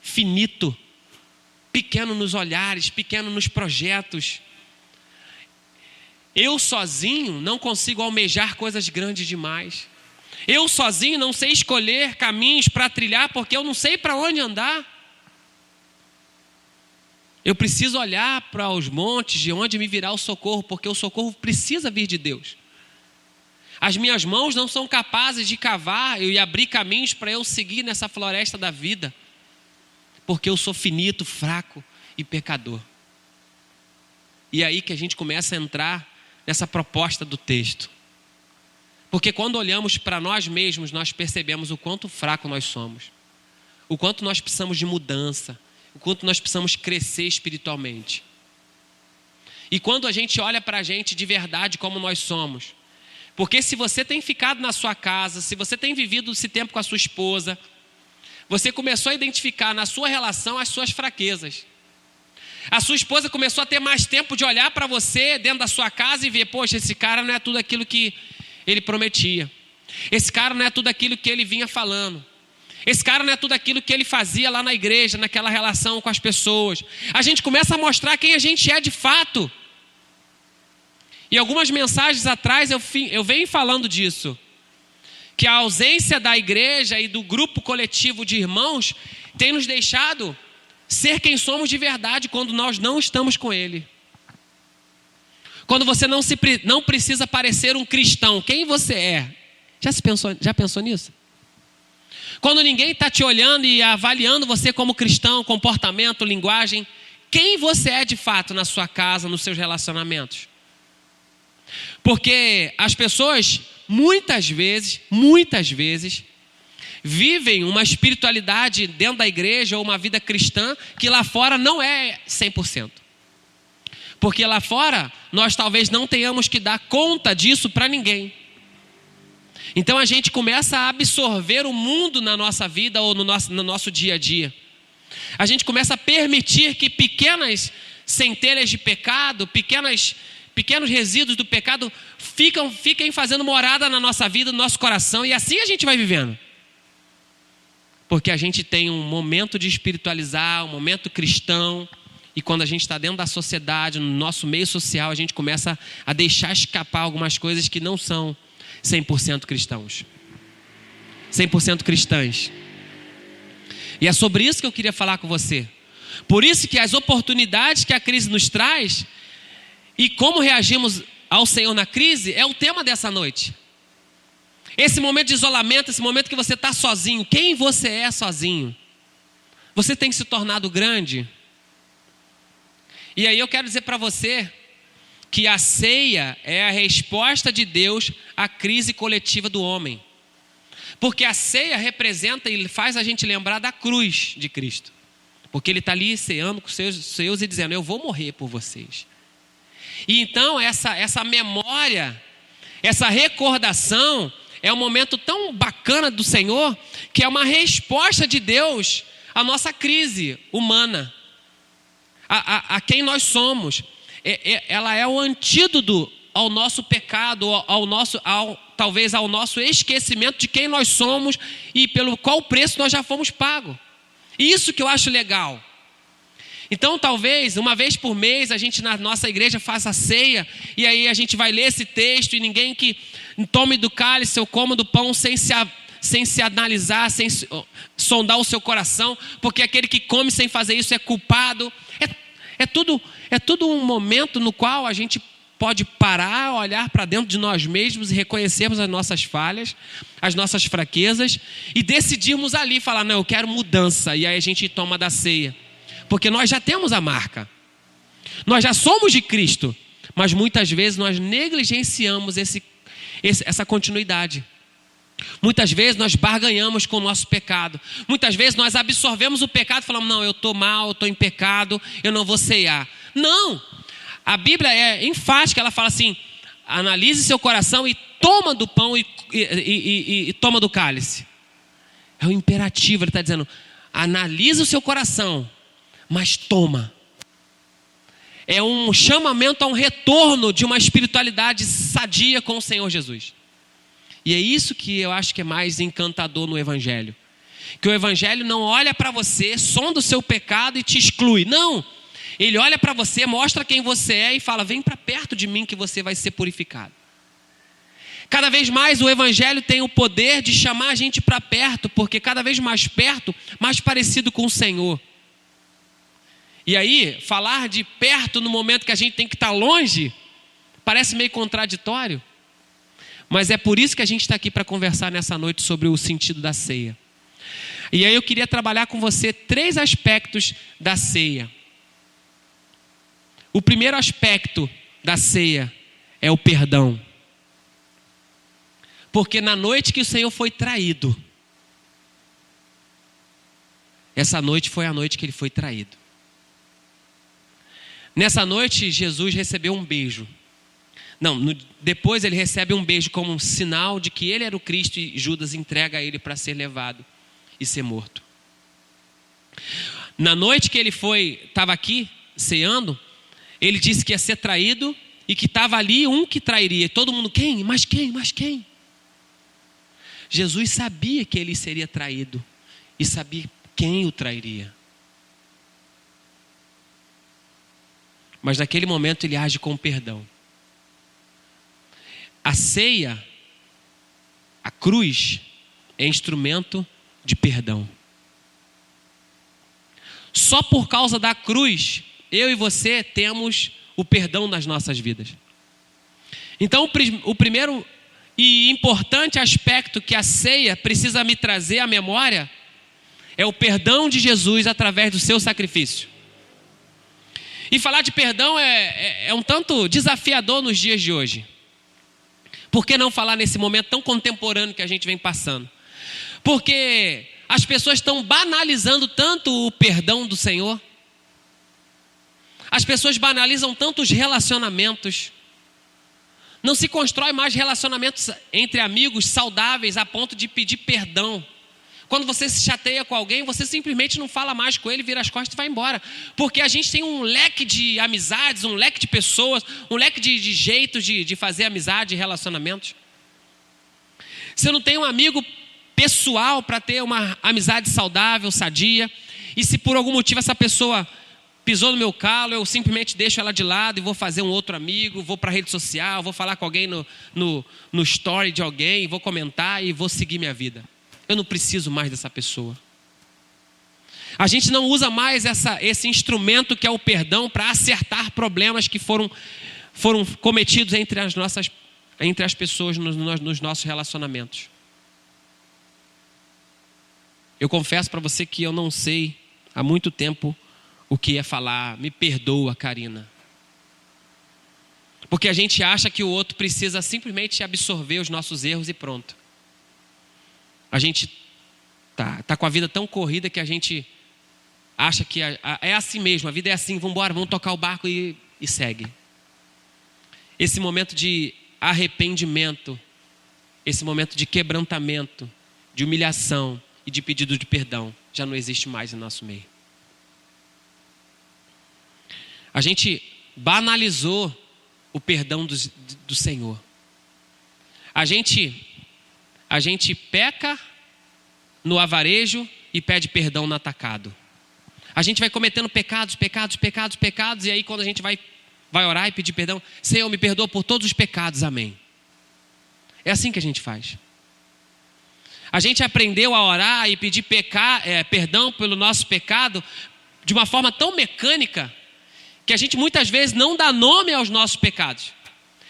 S6: finito, pequeno nos olhares, pequeno nos projetos. Eu sozinho não consigo almejar coisas grandes demais. Eu sozinho não sei escolher caminhos para trilhar, porque eu não sei para onde andar. Eu preciso olhar para os montes de onde me virá o socorro, porque o socorro precisa vir de Deus. As minhas mãos não são capazes de cavar e abrir caminhos para eu seguir nessa floresta da vida, porque eu sou finito, fraco e pecador. E é aí que a gente começa a entrar nessa proposta do texto. Porque quando olhamos para nós mesmos, nós percebemos o quanto fraco nós somos, o quanto nós precisamos de mudança, o quanto nós precisamos crescer espiritualmente. E quando a gente olha para a gente de verdade como nós somos, porque se você tem ficado na sua casa, se você tem vivido esse tempo com a sua esposa, você começou a identificar na sua relação as suas fraquezas. A sua esposa começou a ter mais tempo de olhar para você dentro da sua casa e ver, poxa, esse cara não é tudo aquilo que ele prometia. Esse cara não é tudo aquilo que ele vinha falando. Esse cara não é tudo aquilo que ele fazia lá na igreja, naquela relação com as pessoas. A gente começa a mostrar quem a gente é de fato. E algumas mensagens atrás eu venho falando disso. Que a ausência da igreja e do grupo coletivo de irmãos tem nos deixado ser quem somos de verdade quando nós não estamos com Ele. Quando você não precisa parecer um cristão, quem você é? Já pensou nisso? Quando ninguém está te olhando e avaliando você como cristão, comportamento, linguagem, quem você é de fato na sua casa, nos seus relacionamentos? Porque as pessoas, muitas vezes, vivem uma espiritualidade dentro da igreja ou uma vida cristã que lá fora não é 100%. Porque lá fora nós talvez não tenhamos que dar conta disso para ninguém. Então a gente começa a absorver o mundo na nossa vida ou no nosso dia a dia. A gente começa a permitir que pequenas centelhas de pecado, pequenas pequenos resíduos do pecado fiquem fazendo morada na nossa vida, no nosso coração, e assim a gente vai vivendo. Porque a gente tem um momento de espiritualizar, um momento cristão, e quando a gente está dentro da sociedade, no nosso meio social, a gente começa a deixar escapar algumas coisas que não são 100% cristãos. 100% cristãs. E é sobre isso que eu queria falar com você. Por isso que as oportunidades que a crise nos traz e como reagimos ao Senhor na crise é o tema dessa noite. Esse momento de isolamento, esse momento que você está sozinho. Quem você é sozinho? Você tem se tornado grande? E aí eu quero dizer para você que a ceia é a resposta de Deus à crise coletiva do homem. Porque a ceia representa e faz a gente lembrar da cruz de Cristo. Porque Ele está ali ceando com os seus e dizendo, eu vou morrer por vocês. E então essa memória, essa recordação é um momento tão bacana do Senhor, que é uma resposta de Deus à nossa crise humana, a quem nós somos. Ela é o antídoto ao nosso pecado, talvez ao nosso esquecimento de quem nós somos e pelo qual preço nós já fomos pagos. Isso que eu acho legal. Então talvez uma vez por mês a gente na nossa igreja faça a ceia, e aí a gente vai ler esse texto, e ninguém que tome do cálice ou coma do pão sem se analisar, sem sondar o seu coração, porque aquele que come sem fazer isso é culpado. É tudo um momento no qual a gente pode parar, olhar para dentro de nós mesmos e reconhecermos as nossas falhas, as nossas fraquezas, e decidirmos ali, falar, não, eu quero mudança, e aí a gente toma da ceia. Porque nós já temos a marca. Nós já somos de Cristo. Mas muitas vezes nós negligenciamos essa continuidade. Muitas vezes nós barganhamos com o nosso pecado. Muitas vezes nós absorvemos o pecado e falamos, não, eu estou mal, eu estou em pecado, eu não vou ceiar. Não! A Bíblia é enfática, ela fala assim, analise seu coração e toma do pão e toma do cálice. É um imperativo, ele está dizendo, analise o seu coração, mas toma. É um chamamento a um retorno de uma espiritualidade sadia com o Senhor Jesus. E é isso que eu acho que é mais encantador no Evangelho. Que o Evangelho não olha para você, sonda o seu pecado e te exclui. Não! Ele olha para você, mostra quem você é e fala, vem para perto de mim que você vai ser purificado. Cada vez mais o Evangelho tem o poder de chamar a gente para perto, porque cada vez mais perto, mais parecido com o Senhor. E aí, falar de perto no momento que a gente tem que estar longe, parece meio contraditório. Mas é por isso que a gente está aqui para conversar nessa noite sobre o sentido da ceia. E aí eu queria trabalhar com você 3 aspectos da ceia. O primeiro aspecto da ceia é o perdão. Porque na noite que o Senhor foi traído, essa noite foi a noite que Ele foi traído. Nessa noite Jesus recebeu um beijo. Depois ele recebe um beijo como um sinal de que ele era o Cristo, e Judas entrega ele para ser levado e ser morto. Na noite que ele estava aqui ceando, ele disse que ia ser traído e que estava ali um que trairia. Todo mundo, quem? Mas quem? Mas quem? Jesus sabia que ele seria traído e sabia quem o trairia. Mas naquele momento ele age com perdão. A ceia, a cruz, é instrumento de perdão. Só por causa da cruz, eu e você temos o perdão nas nossas vidas. Então, o primeiro e importante aspecto que a ceia precisa me trazer à memória é o perdão de Jesus através do seu sacrifício. E falar de perdão é um tanto desafiador nos dias de hoje. Por que não falar nesse momento tão contemporâneo que a gente vem passando? Porque as pessoas estão banalizando tanto o perdão do Senhor. As pessoas banalizam tanto os relacionamentos. Não se constrói mais relacionamentos entre amigos saudáveis a ponto de pedir perdão. Quando você se chateia com alguém, você simplesmente não fala mais com ele, vira as costas e vai embora. Porque a gente tem um leque de amizades, um leque de pessoas, um leque de jeitos de fazer amizade e relacionamentos. Você não tem um amigo pessoal para ter uma amizade saudável, sadia. E se por algum motivo essa pessoa pisou no meu calo, eu simplesmente deixo ela de lado e vou fazer um outro amigo, vou para a rede social, vou falar com alguém no story de alguém, vou comentar e vou seguir minha vida. Eu não preciso mais dessa pessoa. A gente não usa mais esse instrumento que é o perdão para acertar problemas que foram cometidos entre as pessoas nos nossos relacionamentos. Eu confesso para você que eu não sei há muito tempo o que é falar, me perdoa, Karina. Porque a gente acha que o outro precisa simplesmente absorver os nossos erros e pronto. A gente tá com a vida tão corrida que a gente acha que é assim mesmo, a vida é assim, vamos embora, vamos tocar o barco e segue. Esse momento de arrependimento, esse momento de quebrantamento, de humilhação e de pedido de perdão já não existe mais no nosso meio. A gente banalizou o perdão do Senhor. A gente peca no avarejo e pede perdão no atacado. A gente vai cometendo pecados, e aí quando a gente vai orar e pedir perdão, Senhor, me perdoa por todos os pecados, amém. É assim que a gente faz. A gente aprendeu a orar e pedir perdão pelo nosso pecado de uma forma tão mecânica que a gente muitas vezes não dá nome aos nossos pecados.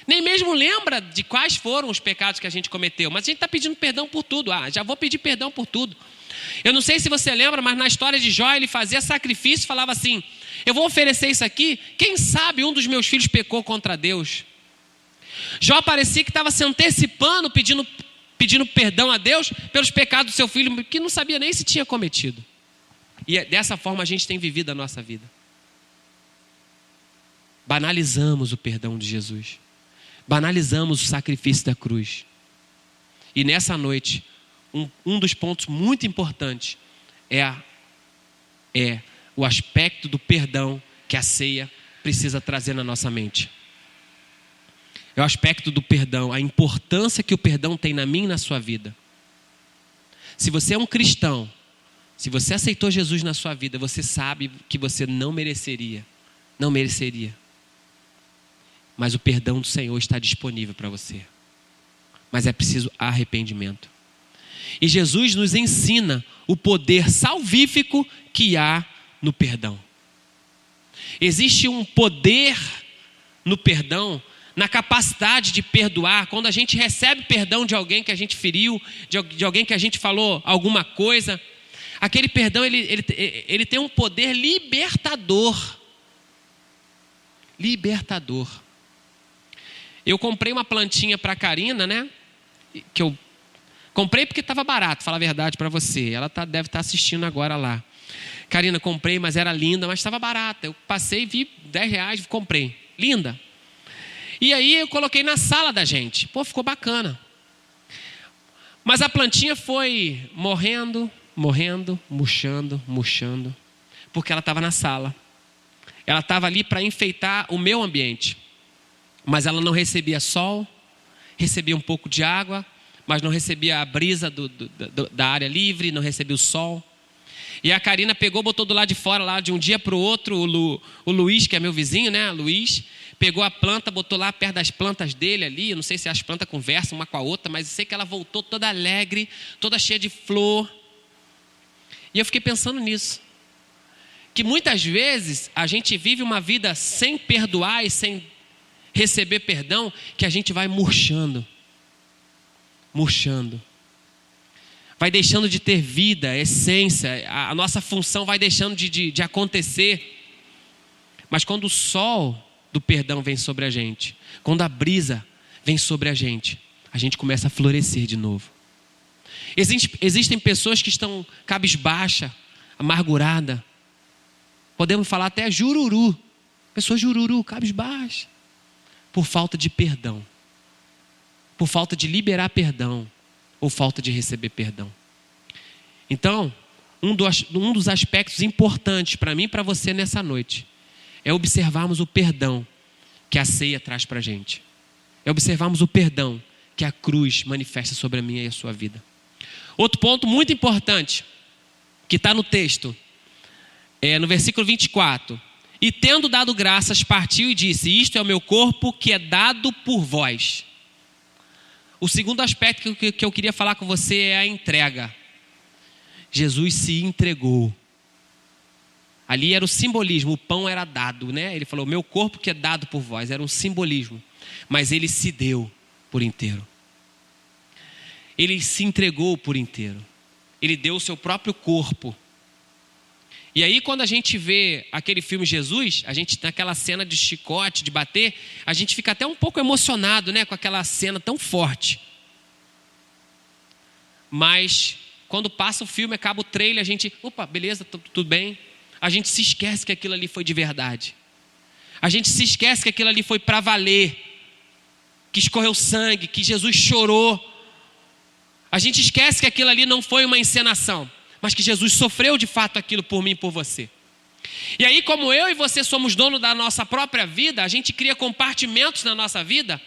S6: Nem mesmo lembra de quais foram os pecados que a gente cometeu. Mas a gente está pedindo perdão por tudo. Já vou pedir perdão por tudo. Eu não sei se você lembra, mas na história de Jó, ele fazia sacrifício e falava assim: eu vou oferecer isso aqui, quem sabe um dos meus filhos pecou contra Deus. Jó parecia que estava se antecipando, pedindo perdão a Deus pelos pecados do seu filho, que não sabia nem se tinha cometido. E dessa forma a gente tem vivido a nossa vida. Banalizamos o perdão de Jesus. Banalizamos o sacrifício da cruz. E nessa noite, um dos pontos muito importantes é o aspecto do perdão que a ceia precisa trazer na nossa mente. É o aspecto do perdão, a importância que o perdão tem na minha e na sua vida. Se você é um cristão, se você aceitou Jesus na sua vida, você sabe que você não mereceria. Não mereceria. Mas o perdão do Senhor está disponível para você. Mas é preciso arrependimento. E Jesus nos ensina o poder salvífico que há no perdão. Existe um poder no perdão, na capacidade de perdoar. Quando a gente recebe perdão de alguém que a gente feriu, de alguém que a gente falou alguma coisa, aquele perdão ele tem um poder libertador. Libertador. Eu comprei uma plantinha para a Karina, né? Que eu comprei porque estava barato, falar a verdade para você. Ela deve estar assistindo agora lá. Karina, comprei, mas era linda, mas estava barata. Eu passei, vi R$10, comprei. Linda. E aí eu coloquei na sala da gente. Pô, ficou bacana. Mas a plantinha foi morrendo, murchando, porque ela estava na sala. Ela estava ali para enfeitar o meu ambiente. Mas ela não recebia sol, recebia um pouco de água, mas não recebia a brisa da área livre, não recebia o sol. E a Karina pegou, botou do lado de fora, lá de um dia para o outro, o Luiz, que é meu vizinho, né? Luiz, pegou a planta, botou lá perto das plantas dele ali. Eu não sei se as plantas conversam uma com a outra, mas eu sei que ela voltou toda alegre, toda cheia de flor. E eu fiquei pensando nisso. Que muitas vezes a gente vive uma vida sem perdoar e sem receber perdão, que a gente vai murchando. Vai deixando de ter vida, essência, a nossa função vai deixando de acontecer. Mas quando o sol do perdão vem sobre a gente, quando a brisa vem sobre a gente começa a florescer de novo. Existem pessoas que estão cabisbaixa, amargurada. Podemos falar até jururu. Pessoa jururu, cabisbaixa. Por falta de perdão. Por falta de liberar perdão. Ou falta de receber perdão. Então, um dos aspectos importantes para mim e para você nessa noite é observarmos o perdão que a ceia traz para a gente. É observarmos o perdão que a cruz manifesta sobre a minha e a sua vida. Outro ponto muito importante que está no texto, no versículo 24. E tendo dado graças, partiu e disse: isto é o meu corpo que é dado por vós. O segundo aspecto que eu queria falar com você é a entrega. Jesus se entregou. Ali era o simbolismo, o pão era dado, né? Ele falou: meu corpo que é dado por vós, era um simbolismo. Mas ele se deu por inteiro. Ele se entregou por inteiro. Ele deu o seu próprio corpo. E aí quando a gente vê aquele filme Jesus, a gente tem aquela cena de chicote, de bater, a gente fica até um pouco emocionado, né, com aquela cena tão forte. Mas quando passa o filme, acaba o trailer, a gente, opa, beleza, tudo bem. A gente se esquece que aquilo ali foi de verdade. A gente se esquece que aquilo ali foi para valer, que escorreu sangue, que Jesus chorou. A gente esquece que aquilo ali não foi uma encenação, mas que Jesus sofreu de fato aquilo por mim e por você. E aí, como eu e você somos dono da nossa própria vida, a gente cria compartimentos na nossa vida,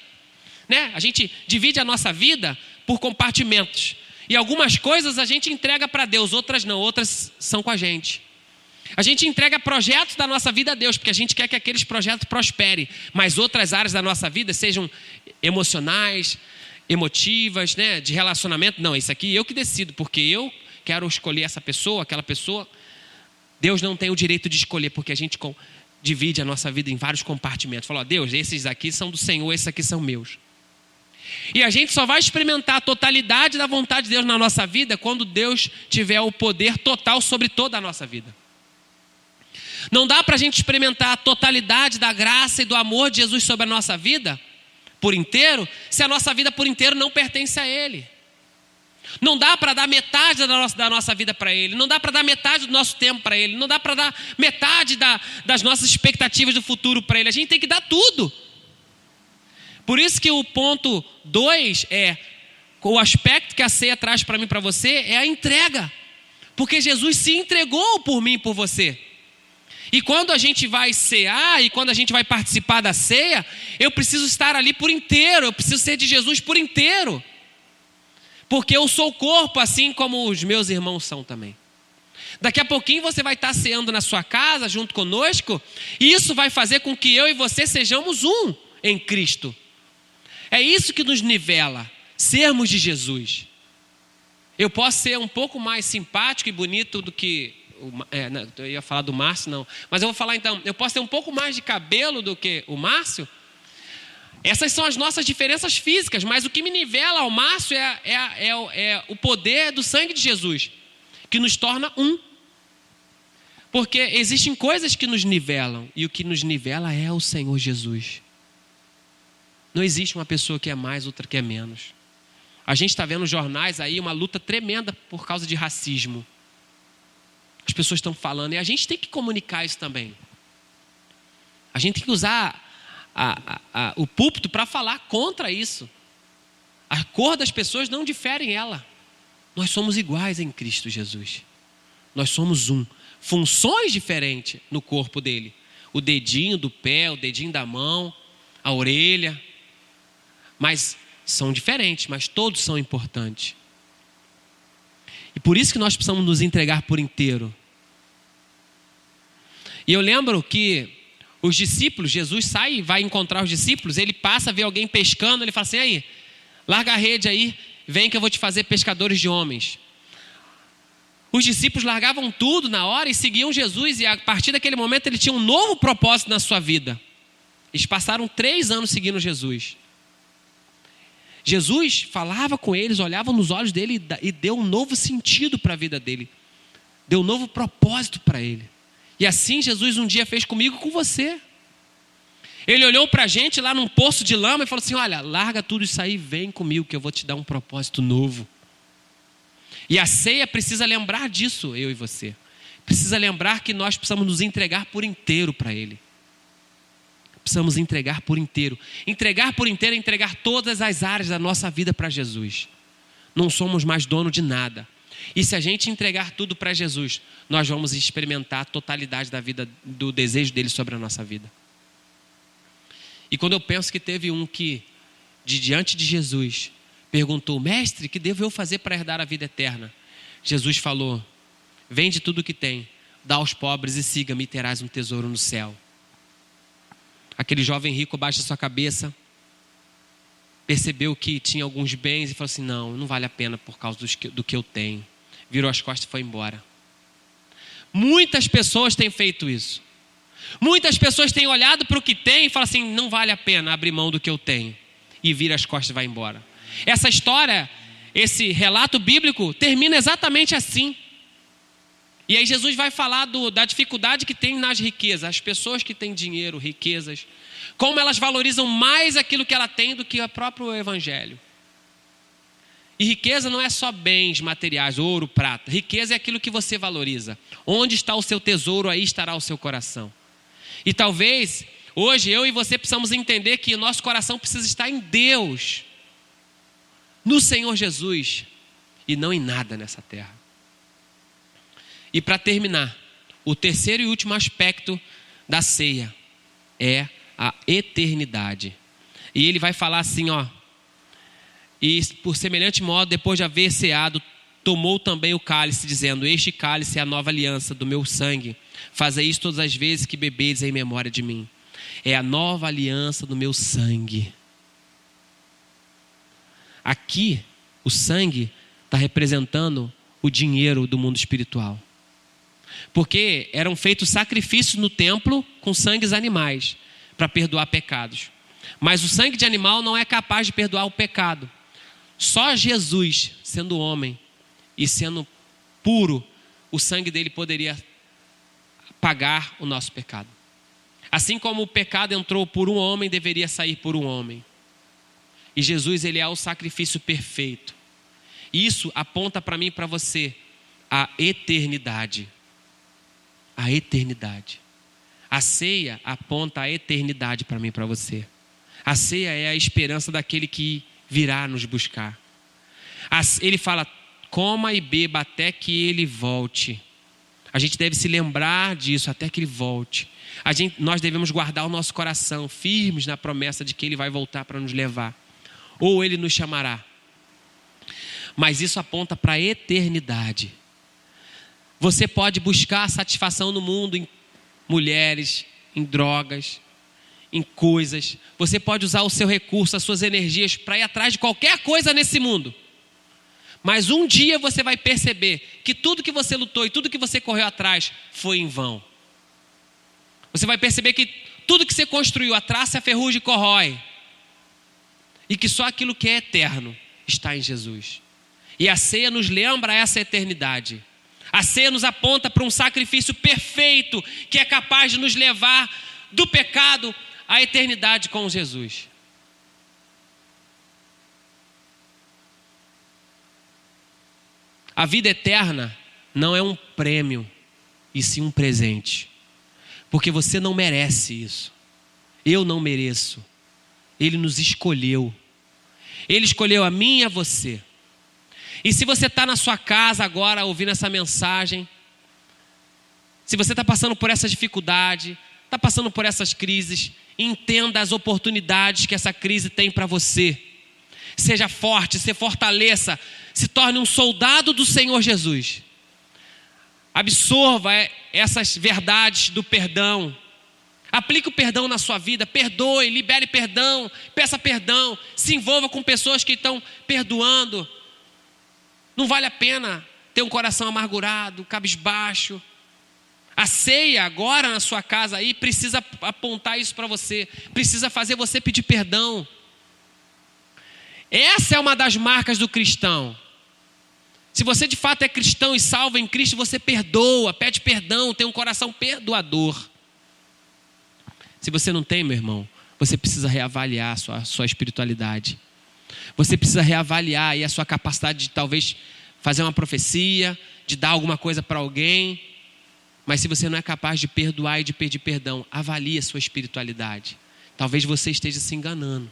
S6: né? A gente divide a nossa vida por compartimentos. E algumas coisas a gente entrega para Deus, outras não, outras são com a gente. A gente entrega projetos da nossa vida a Deus, porque a gente quer que aqueles projetos prosperem, mas outras áreas da nossa vida sejam emocionais, emotivas, né? De relacionamento, não, isso aqui eu que decido, porque eu quero escolher essa pessoa, aquela pessoa. Deus não tem o direito de escolher, porque a gente divide a nossa vida em vários compartimentos. Fala: Deus, esses aqui são do Senhor, esses aqui são meus. E a gente só vai experimentar a totalidade da vontade de Deus na nossa vida quando Deus tiver o poder total sobre toda a nossa vida. Não dá para a gente experimentar a totalidade da graça e do amor de Jesus sobre a nossa vida por inteiro, se a nossa vida por inteiro não pertence a Ele. Não dá para dar metade da nossa vida para Ele. Não dá para dar metade do nosso tempo para Ele. Não dá para dar metade das nossas expectativas do futuro para Ele. A gente tem que dar tudo. Por isso que o ponto 2 o aspecto que a ceia traz para mim e para você é a entrega. Porque Jesus se entregou por mim e por você. E quando a gente vai cear e quando a gente vai participar da ceia, eu preciso estar ali por inteiro. Eu preciso ser de Jesus por inteiro. Porque eu sou o corpo, assim como os meus irmãos são também. Daqui a pouquinho você vai estar ceando na sua casa junto conosco, e isso vai fazer com que eu e você sejamos um em Cristo. É isso que nos nivela, sermos de Jesus. Eu posso ser um pouco mais simpático e bonito do que... eu ia falar do Márcio, não. Mas eu vou falar então, eu posso ter um pouco mais de cabelo do que o Márcio. Essas são as nossas diferenças físicas, mas o que me nivela ao Márcio é o poder do sangue de Jesus, que nos torna um. Porque existem coisas que nos nivelam, e o que nos nivela é o Senhor Jesus. Não existe uma pessoa que é mais, outra que é menos. A gente está vendo nos jornais aí uma luta tremenda por causa de racismo. As pessoas estão falando, e a gente tem que comunicar isso também. A gente tem que usar o púlpito para falar contra isso. A cor das pessoas não difere ela. Nós somos iguais em Cristo Jesus. Nós somos um. Funções diferentes no corpo dele. O dedinho do pé, o dedinho da mão, a orelha. Mas são diferentes, mas todos são importantes. E por isso que nós precisamos nos entregar por inteiro. E eu lembro que os discípulos, Jesus sai e vai encontrar os discípulos, ele passa a ver alguém pescando, ele fala assim: aí, larga a rede aí, vem que eu vou te fazer pescadores de homens. Os discípulos largavam tudo na hora e seguiam Jesus, e a partir daquele momento ele tinha um novo propósito na sua vida. Eles passaram 3 anos seguindo Jesus. Jesus falava com eles, olhava nos olhos dele e deu um novo sentido para a vida dele. Deu um novo propósito para ele. E assim Jesus um dia fez comigo e com você. Ele olhou para a gente lá num poço de lama e falou assim: olha, larga tudo isso aí, vem comigo que eu vou te dar um propósito novo. E a ceia precisa lembrar disso, eu e você. Precisa lembrar que nós precisamos nos entregar por inteiro para Ele. Precisamos entregar por inteiro. Entregar por inteiro é entregar todas as áreas da nossa vida para Jesus. Não somos mais dono de nada. E se a gente entregar tudo para Jesus, nós vamos experimentar a totalidade da vida, do desejo dele sobre a nossa vida. E quando eu penso que teve um que, diante de Jesus, perguntou: mestre, que devo eu fazer para herdar a vida eterna? Jesus falou: vende tudo o que tem, dá aos pobres e siga-me e terás um tesouro no céu. Aquele jovem rico baixa sua cabeça, percebeu que tinha alguns bens e falou assim: não vale a pena por causa do que eu tenho. Virou as costas e foi embora. Muitas pessoas têm feito isso. Muitas pessoas têm olhado para o que tem e falam assim: não vale a pena abrir mão do que eu tenho. E vira as costas e vai embora. Essa história, esse relato bíblico termina exatamente assim. E aí Jesus vai falar da dificuldade que tem nas riquezas. As pessoas que têm dinheiro, riquezas, como elas valorizam mais aquilo que ela tem do que o próprio evangelho. E riqueza não é só bens materiais, ouro, prata. Riqueza é aquilo que você valoriza. Onde está o seu tesouro, aí estará o seu coração. E talvez hoje eu e você precisamos entender que o nosso coração precisa estar em Deus, no Senhor Jesus, e não em nada nessa terra. E para terminar, o terceiro e último aspecto da ceia é a eternidade. E ele vai falar assim, ó: e por semelhante modo, depois de haver ceado, tomou também o cálice, dizendo: este cálice é a nova aliança do meu sangue. Fazei isso todas as vezes que bebedes em memória de mim. É a nova aliança do meu sangue. Aqui, o sangue está representando o dinheiro do mundo espiritual. Porque eram feitos sacrifícios no templo com sangues animais para perdoar pecados. Mas o sangue de animal não é capaz de perdoar o pecado. Só Jesus, sendo homem e sendo puro, o sangue dele poderia pagar o nosso pecado. Assim como o pecado entrou por um homem, deveria sair por um homem. E Jesus, ele é o sacrifício perfeito. Isso aponta para mim e para você a eternidade. A eternidade. A ceia aponta a eternidade para mim e para você. A ceia é a esperança daquele que virá nos buscar. Ele fala: coma e beba até que ele volte. A gente deve se lembrar disso até que ele volte. Nós devemos guardar o nosso coração firmes na promessa de que ele vai voltar para nos levar. Ou ele nos chamará. Mas isso aponta para a eternidade. Você pode buscar satisfação no mundo em mulheres, em drogas, em coisas. Você pode usar o seu recurso, as suas energias para ir atrás de qualquer coisa nesse mundo. Mas um dia você vai perceber que tudo que você lutou e tudo que você correu atrás foi em vão. Você vai perceber que tudo que você construiu, a traça e a ferrugem corrói. E que só aquilo que é eterno está em Jesus. E a ceia nos lembra essa eternidade. A ceia nos aponta para um sacrifício perfeito que é capaz de nos levar do pecado à eternidade com Jesus. A vida eterna não é um prêmio, e sim um presente. Porque você não merece isso. Eu não mereço. Ele nos escolheu. Ele escolheu a mim e a você. E se você está na sua casa agora ouvindo essa mensagem, se você está passando por essa dificuldade, está passando por essas crises, entenda as oportunidades que essa crise tem para você. Seja forte, se fortaleça, se torne um soldado do Senhor Jesus. Absorva essas verdades do perdão. Aplique o perdão na sua vida, perdoe, libere perdão, peça perdão, se envolva com pessoas que estão perdoando. Não vale a pena ter um coração amargurado, cabisbaixo. A ceia agora na sua casa aí precisa apontar isso para você, precisa fazer você pedir perdão. Essa é uma das marcas do cristão. Se você de fato é cristão e salvo em Cristo, você perdoa, pede perdão, tem um coração perdoador. Se você não tem, meu irmão, você precisa reavaliar a sua espiritualidade. Você precisa reavaliar aí a sua capacidade de talvez fazer uma profecia, de dar alguma coisa para alguém. Mas se você não é capaz de perdoar e de pedir perdão, avalie a sua espiritualidade. Talvez você esteja se enganando.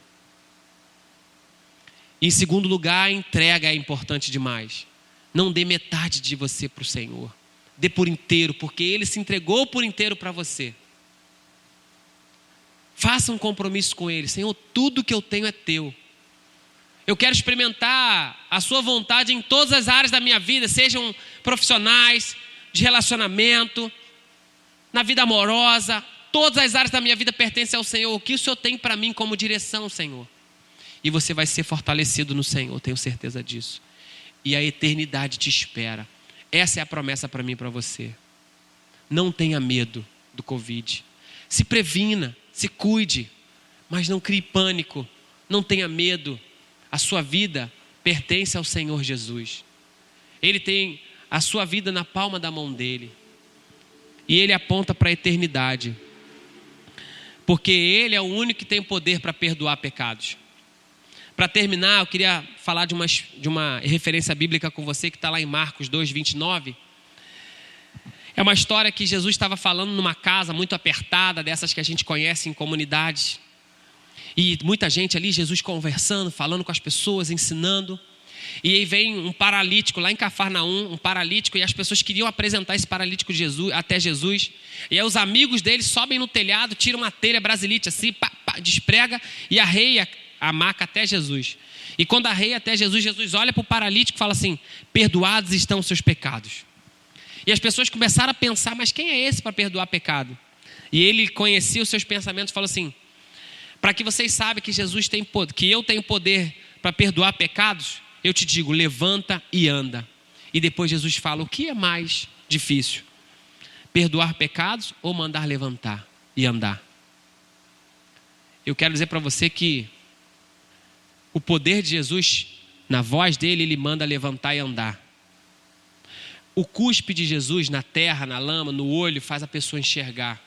S6: Em segundo lugar, a entrega é importante demais. Não dê metade de você para o Senhor. Dê por inteiro, porque Ele se entregou por inteiro para você. Faça um compromisso com Ele. Senhor, tudo que eu tenho é Teu. Eu quero experimentar a Sua vontade em todas as áreas da minha vida, sejam profissionais, de relacionamento, na vida amorosa. Todas as áreas da minha vida pertencem ao Senhor. O que o Senhor tem para mim como direção, Senhor? E você vai ser fortalecido no Senhor, tenho certeza disso. E a eternidade te espera. Essa é a promessa para mim e para você. Não tenha medo do Covid. Se previna, se cuide, mas não crie pânico. Não tenha medo. A sua vida pertence ao Senhor Jesus. Ele tem a sua vida na palma da mão dele. E Ele aponta para a eternidade. Porque Ele é o único que tem poder para perdoar pecados. Para terminar, eu queria falar de uma referência bíblica com você que está lá em Marcos 2, 29. É uma história que Jesus estava falando numa casa muito apertada, dessas que a gente conhece em comunidades. E muita gente ali, Jesus conversando, falando com as pessoas, ensinando. E aí vem um paralítico lá em Cafarnaum, um paralítico, e as pessoas queriam apresentar esse paralítico até Jesus. E aí os amigos dele sobem no telhado, tiram uma telha brasilite assim, desprega e arreia a maca até Jesus. E quando arreia até Jesus, Jesus olha para o paralítico e fala assim: perdoados estão os seus pecados. E as pessoas começaram a pensar: mas quem é esse para perdoar pecado? E ele conhecia os seus pensamentos e falou assim: para que vocês saibam que Jesus tem poder, que eu tenho poder para perdoar pecados, eu te digo, levanta e anda. E depois Jesus fala: o que é mais difícil? Perdoar pecados ou mandar levantar e andar? Eu quero dizer para você que o poder de Jesus, na voz dele, ele manda levantar e andar. O cuspe de Jesus na terra, na lama, no olho, faz a pessoa enxergar.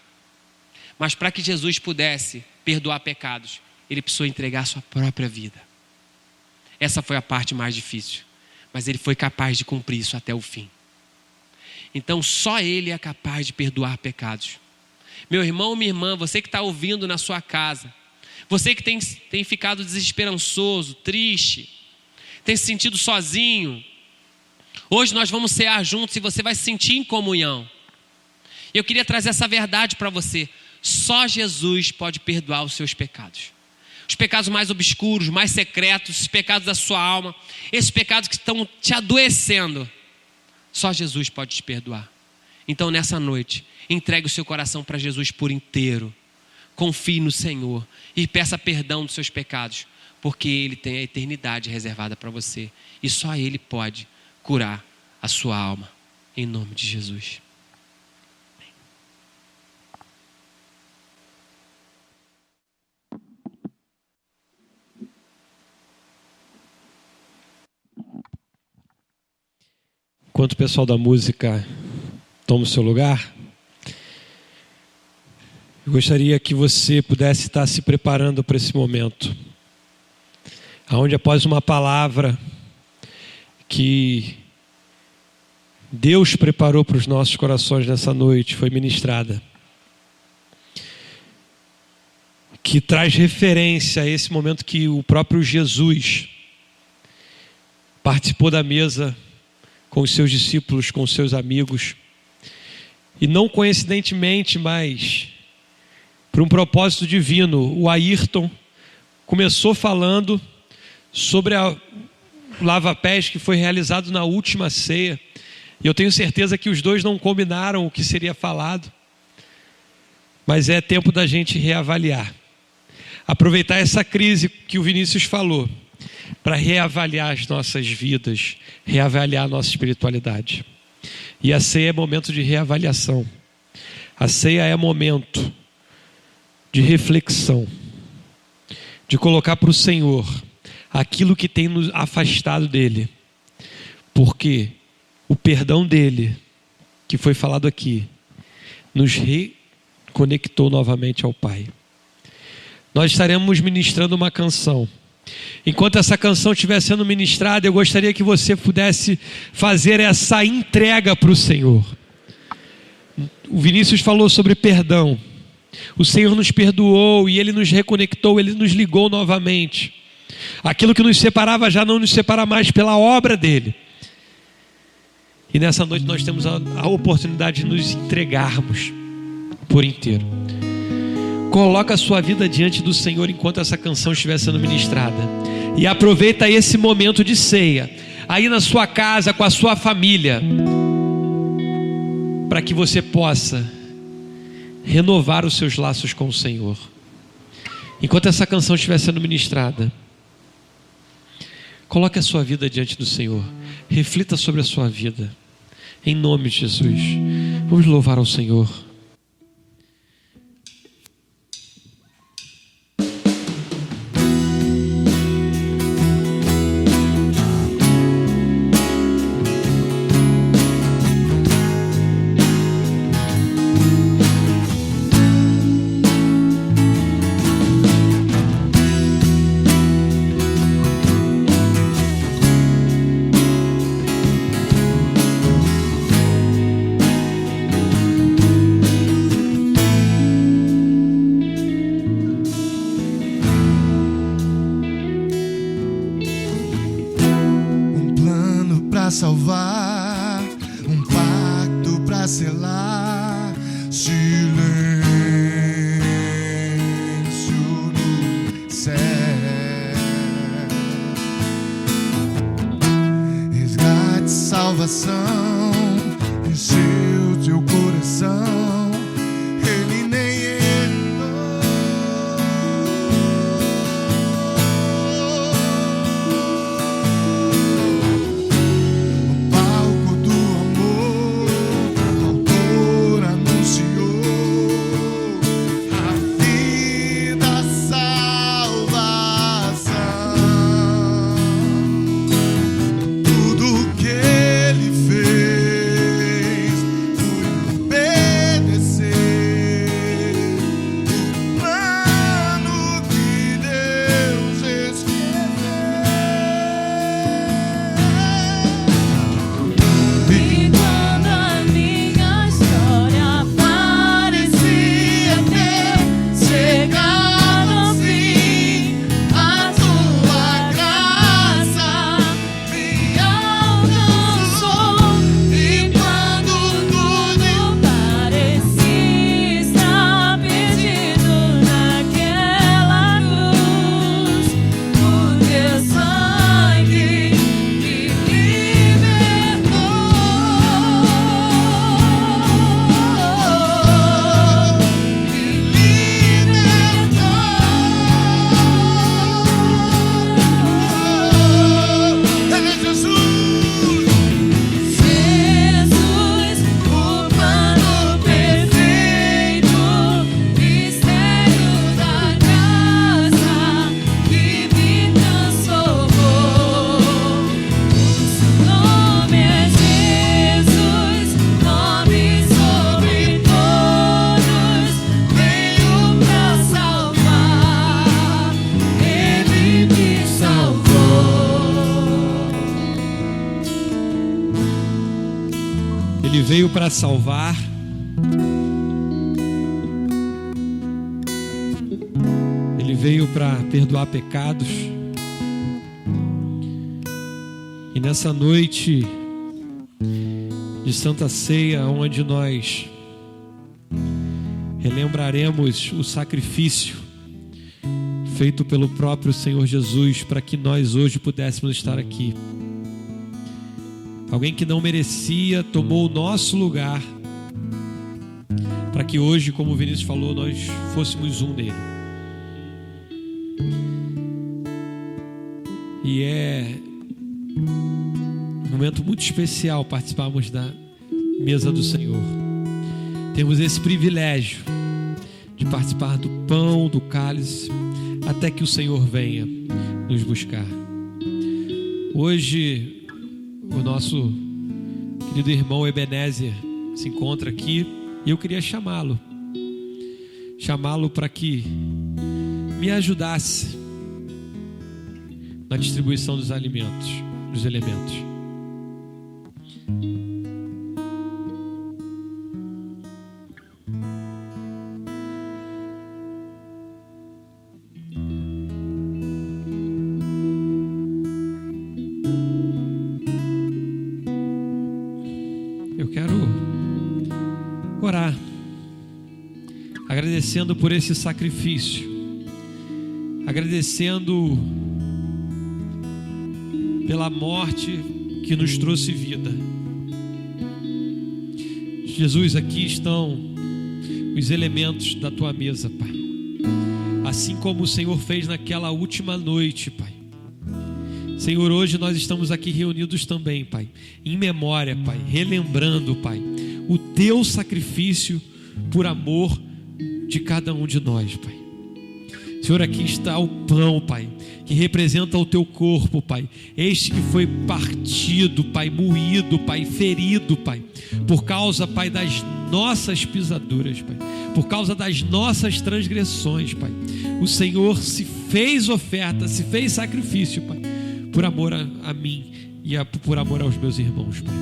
S6: Mas para que Jesus pudesse perdoar pecados, ele precisou entregar a sua própria vida. Essa foi a parte mais difícil. Mas ele foi capaz de cumprir isso até o fim. Então só ele é capaz de perdoar pecados. Meu irmão, minha irmã, você que está ouvindo na sua casa, você que tem ficado desesperançoso, triste, tem se sentido sozinho, hoje nós vamos cear juntos e você vai se sentir em comunhão. Eu queria trazer essa verdade para você. Só Jesus pode perdoar os seus pecados. Os pecados mais obscuros, mais secretos, os pecados da sua alma, esses pecados que estão te adoecendo, só Jesus pode te perdoar. Então nessa noite, entregue o seu coração para Jesus por inteiro. Confie no Senhor e peça perdão dos seus pecados, porque Ele tem a eternidade reservada para você. E só Ele pode curar a sua alma. Em nome de Jesus.
S4: Enquanto o pessoal da música toma o seu lugar, eu gostaria que você pudesse estar se preparando para esse momento, onde após uma palavra que Deus preparou para os nossos corações nessa noite, foi ministrada, que traz referência a esse momento que o próprio Jesus participou da mesa com os seus discípulos, com os seus amigos, e não coincidentemente, mas por um propósito divino, o Ayrton começou falando sobre o lava-pés que foi realizado na última ceia. E eu tenho certeza que os dois não combinaram o que seria falado, mas é tempo da gente reavaliar. Aproveitar essa crise que o Vinícius falou, para reavaliar as nossas vidas, reavaliar a nossa espiritualidade. E a ceia é momento de reavaliação. A ceia é momento de reflexão, de colocar para o Senhor aquilo que tem nos afastado dele, porque o perdão dele, que foi falado aqui, nos reconectou novamente ao Pai. Nós estaremos ministrando uma canção. Enquanto essa canção estiver sendo ministrada, eu gostaria que você pudesse fazer essa entrega para o Senhor. O Vinícius falou sobre perdão. O Senhor nos perdoou e Ele nos reconectou, Ele nos ligou novamente. Aquilo que nos separava já não nos separa mais pela obra dEle. E nessa noite nós temos a oportunidade de nos entregarmos por inteiro. Coloca a sua vida diante do Senhor enquanto essa canção estiver sendo ministrada. E aproveita esse momento de ceia, aí na sua casa, com a sua família, para que você possa renovar os seus laços com o Senhor. Enquanto essa canção estiver sendo ministrada, coloque a sua vida diante do Senhor. Reflita sobre a sua vida. Em nome de Jesus. Vamos louvar ao Senhor.
S2: Salvar, um pacto pra selar, silêncio no céu, resgate, salvação, encheu teu coração, ele nem errou.
S4: Ele veio para salvar. Ele veio para perdoar pecados. E nessa noite de Santa Ceia, onde nós relembraremos o sacrifício feito pelo próprio Senhor Jesus para que nós hoje pudéssemos estar aqui. Alguém que não merecia tomou o nosso lugar para que hoje, como o Vinícius falou, nós fôssemos um nele. E é um momento muito especial participarmos da mesa do Senhor. Temos esse privilégio de participar do pão, do cálice, até que o Senhor venha nos buscar. Hoje o nosso querido irmão Ebenezer se encontra aqui e eu queria chamá-lo para que me ajudasse na distribuição dos alimentos, dos elementos. eu quero orar, agradecendo por esse sacrifício, agradecendo pela morte que nos trouxe vida. Jesus, aqui estão os elementos da tua mesa, Pai. Assim como o Senhor fez naquela última noite, Pai. Senhor, hoje nós estamos aqui reunidos também, Pai, em memória, Pai, relembrando, Pai, o teu sacrifício por amor de cada um de nós, Pai. Senhor, aqui está o pão, Pai, que representa o teu corpo, Pai. Este que foi partido, Pai, moído, Pai, ferido, Pai, por causa, Pai, das nossas pisaduras, Pai, por causa das nossas transgressões, Pai. O Senhor se fez oferta, se fez sacrifício, Pai, por amor a mim e por amor aos meus irmãos, Pai.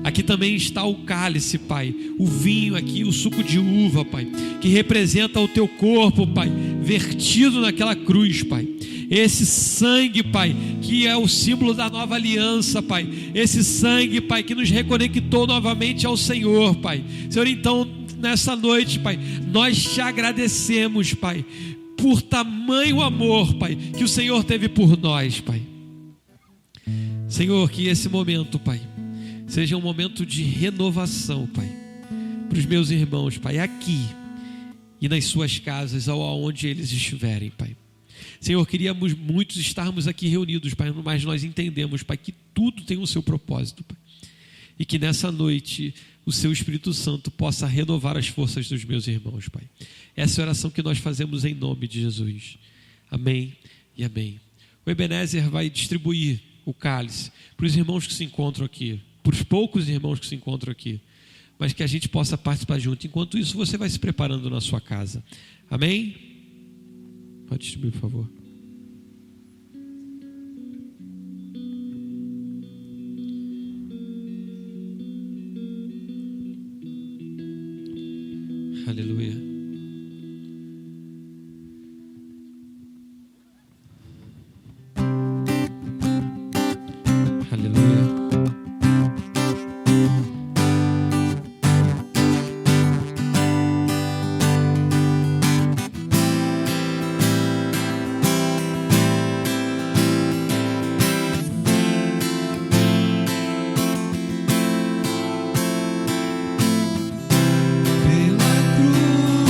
S4: Aqui também está o cálice, Pai, o vinho aqui, o suco de uva, Pai, que representa o teu corpo, Pai, vertido naquela cruz, Pai. Esse sangue, Pai, que é o símbolo da nova aliança, Pai. Esse sangue, Pai, que nos reconectou novamente ao Senhor, Pai. Senhor, então, nessa noite, Pai, nós te agradecemos, Pai, por tamanho amor, Pai, que o Senhor teve por nós, Pai. Senhor, que esse momento, Pai, seja um momento de renovação, Pai, para os meus irmãos, Pai, aqui e nas suas casas, ou aonde eles estiverem, Pai. Senhor, queríamos muitos estarmos aqui reunidos, Pai, mas nós entendemos, Pai, que tudo tem o seu propósito, Pai. E que nessa noite o seu Espírito Santo possa renovar as forças dos meus irmãos, Pai. Essa é a oração que nós fazemos em nome de Jesus. Amém e amém. O Ebenezer vai distribuir o cálice para os irmãos que se encontram aqui, para os poucos irmãos que se encontram aqui, mas que a gente possa participar junto. Enquanto isso, você vai se preparando na sua casa. Amém? Pode distribuir, por favor. Aleluia.
S7: Pela cruz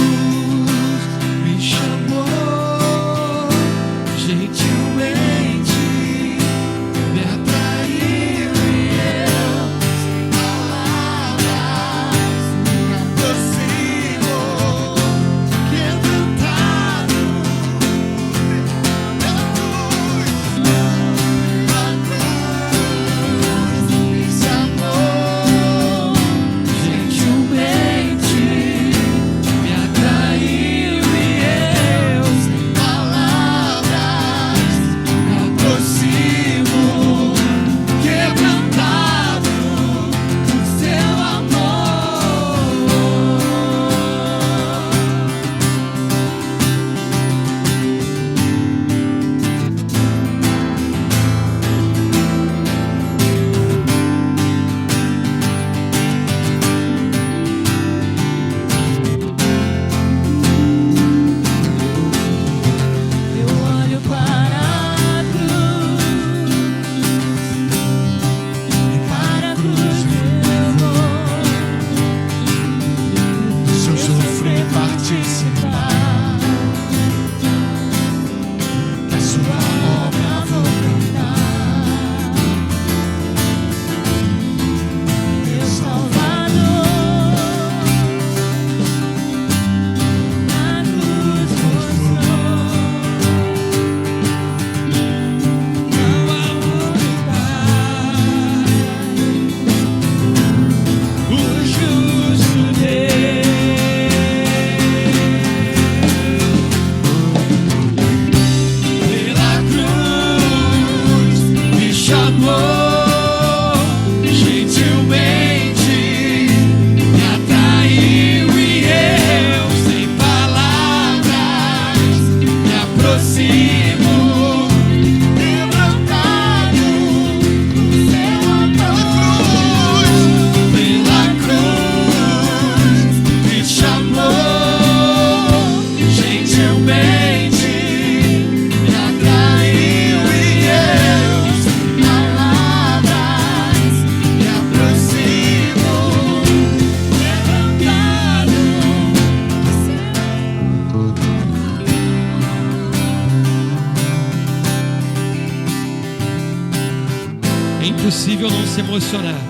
S4: se emocionar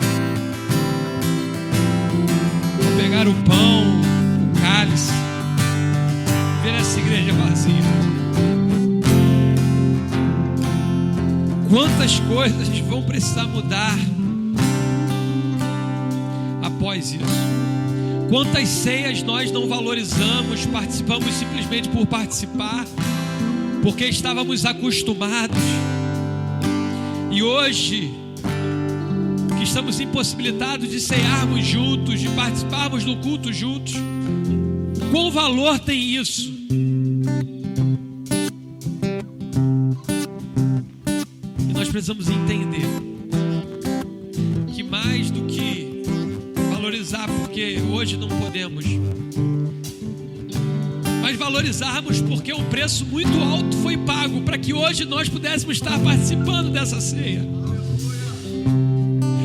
S4: ao pegar o pão, o cálice, ver essa igreja vazia. Quantas coisas vão precisar mudar após isso? Quantas ceias nós não valorizamos, participamos simplesmente por participar, porque estávamos acostumados. E hoje, que estamos impossibilitados de cearmos juntos, de participarmos do culto juntos, qual valor tem isso? E nós precisamos entender que mais do que valorizar, porque hoje não podemos, mas valorizarmos porque um preço muito alto foi pago para que hoje nós pudéssemos estar participando dessa ceia.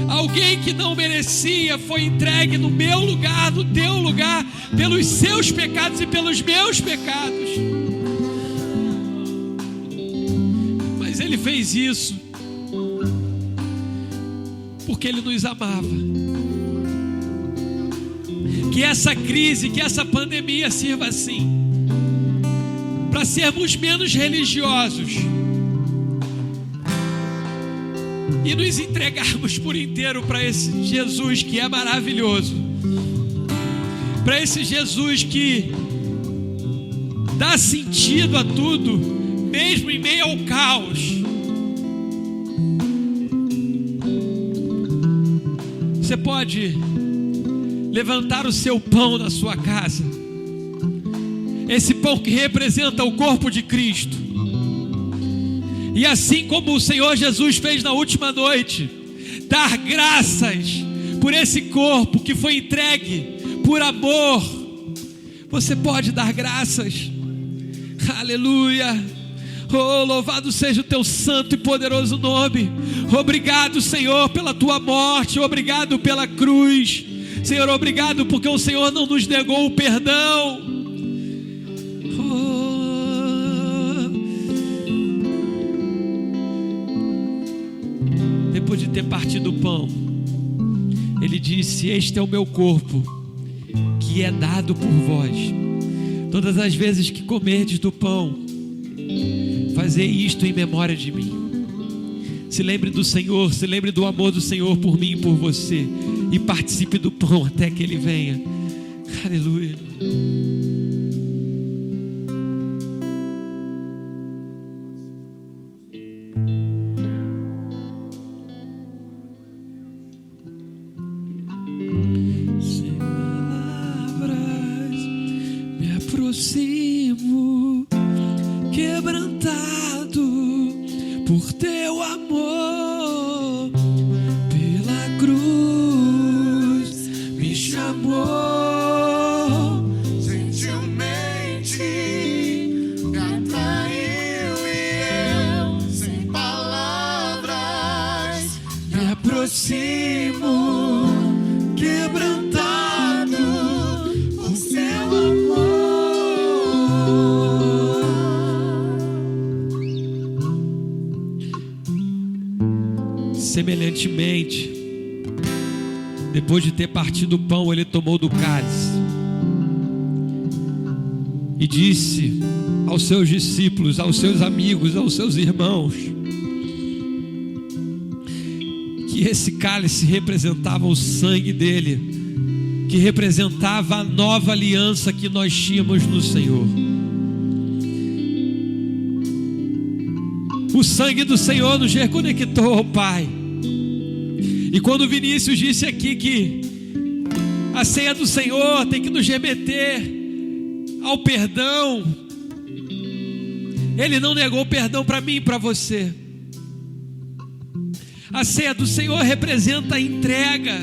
S4: Alguém que não merecia foi entregue no meu lugar, no teu lugar, pelos seus pecados e pelos meus pecados. Mas Ele fez isso porque Ele nos amava. Que essa crise, que essa pandemia sirva assim, para sermos menos religiosos e nos entregarmos por inteiro para esse Jesus que é maravilhoso, para esse Jesus que dá sentido a tudo, mesmo em meio ao caos. Você pode levantar o seu pão na sua casa, esse pão que representa o corpo de Cristo, e assim como o Senhor Jesus fez na última noite, dar graças por esse corpo que foi entregue por amor. Você pode dar graças. Aleluia. Oh, louvado seja o teu santo e poderoso nome. Obrigado, Senhor, pela tua morte. Obrigado pela cruz. Senhor, obrigado porque o Senhor não nos negou o perdão. Depois de ter partido o pão, Ele disse: este é o meu corpo, que é dado por vós. Todas as vezes que comerdes do pão, fazei isto em memória de mim. Se lembre do Senhor, se lembre do amor do Senhor por mim e por você, e participe do pão até que Ele venha. Aleluia. Sem palavras me aproximo, quebrantado por teu amor, pela cruz me chamou,
S2: Gentilmente me atraiu e eu, sem palavras, me aproximo, quebrantado por seu amor.
S4: Semelhantemente, depois de ter partido o pão, Ele tomou do cálice e disse aos seus discípulos, aos seus amigos, aos seus irmãos, que esse cálice representava o sangue dele, que representava a nova aliança que nós tínhamos no Senhor. O sangue do Senhor nos reconectou ao Pai. E quando o Vinícius disse aqui que a ceia do Senhor tem que nos remeter ao perdão, Ele não negou perdão para mim e para você. A ceia do Senhor representa a entrega,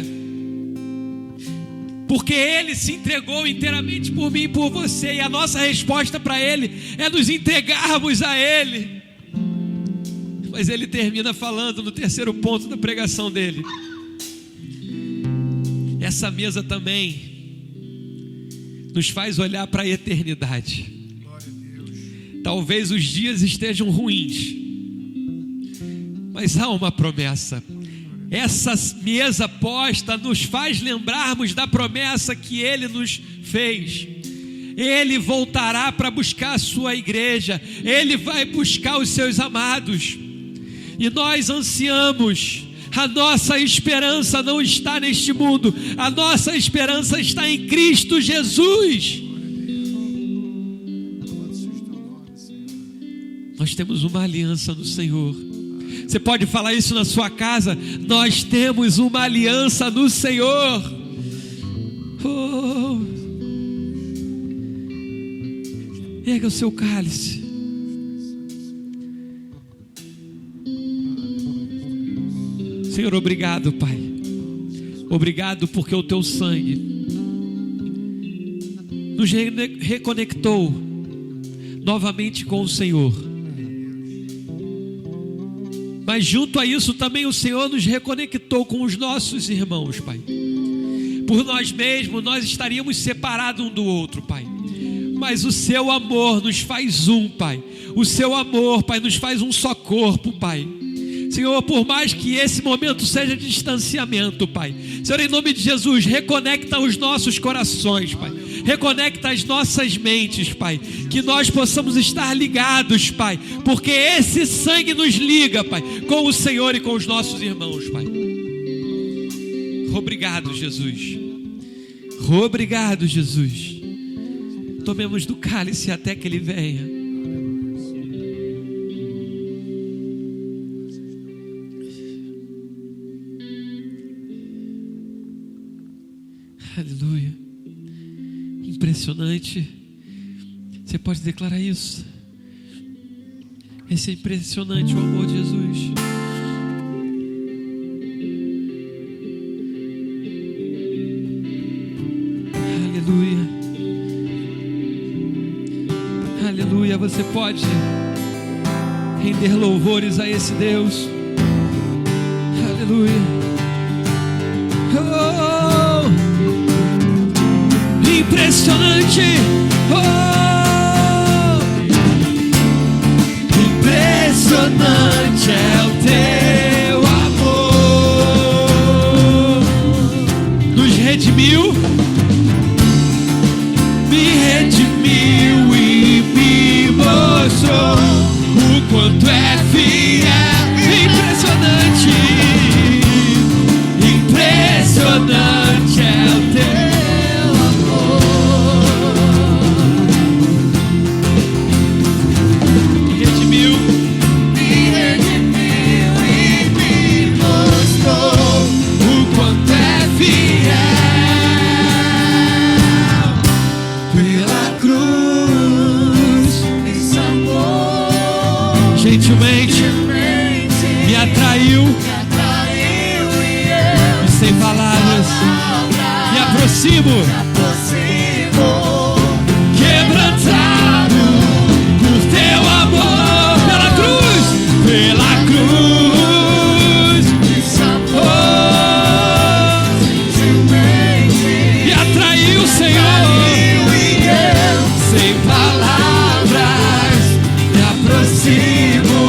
S4: porque Ele se entregou inteiramente por mim e por você, e a nossa resposta para Ele é nos entregarmos a Ele. Mas Ele termina falando no terceiro ponto da pregação dele: essa mesa também nos faz olhar para a eternidade. Talvez os dias estejam ruins, mas há uma promessa: essa mesa posta nos faz lembrarmos da promessa que Ele nos fez. Ele voltará para buscar a sua igreja, Ele vai buscar os seus amados, e nós ansiamos. A nossa esperança não está neste mundo, a nossa esperança está em Cristo Jesus. Nós temos uma aliança no Senhor. Você pode falar isso na sua casa? Nós temos uma aliança no Senhor. Oh. Erga o seu cálice. Senhor, obrigado, Pai. Obrigado porque o Teu sangue nos reconectou novamente com o Senhor. Mas junto a isso também o Senhor nos reconectou com os nossos irmãos, Pai. Por nós mesmos nós estaríamos separados um do outro, Pai. Mas o Seu amor nos faz um, Pai. O Seu amor, Pai, nos faz um só corpo, Pai. Senhor, por mais que esse momento seja de distanciamento, Pai, Senhor, em nome de Jesus, reconecta os nossos corações, Pai. Reconecta as nossas mentes, Pai. Que nós possamos estar ligados, Pai, porque esse sangue nos liga, Pai, com o Senhor e com os nossos irmãos, Pai. Obrigado, Jesus. Obrigado, Jesus. Tomemos do cálice até que Ele venha. Aleluia. Impressionante. Você pode declarar isso. Esse é impressionante, o amor de Jesus. Aleluia. Aleluia. Você pode render louvores a esse Deus. Aleluia. Oh! Impressionante, oh, impressionante é o Teu amor. Nos redimiu, me redimiu e me mostrou o quanto é fiel. Impressionante, impressionante é o Teu. Gentilmente me atraiu e sem palavras me aproximo, quebrantado por Teu amor pela cruz, oh, me atraiu, Senhor, sem palavras me aproximo.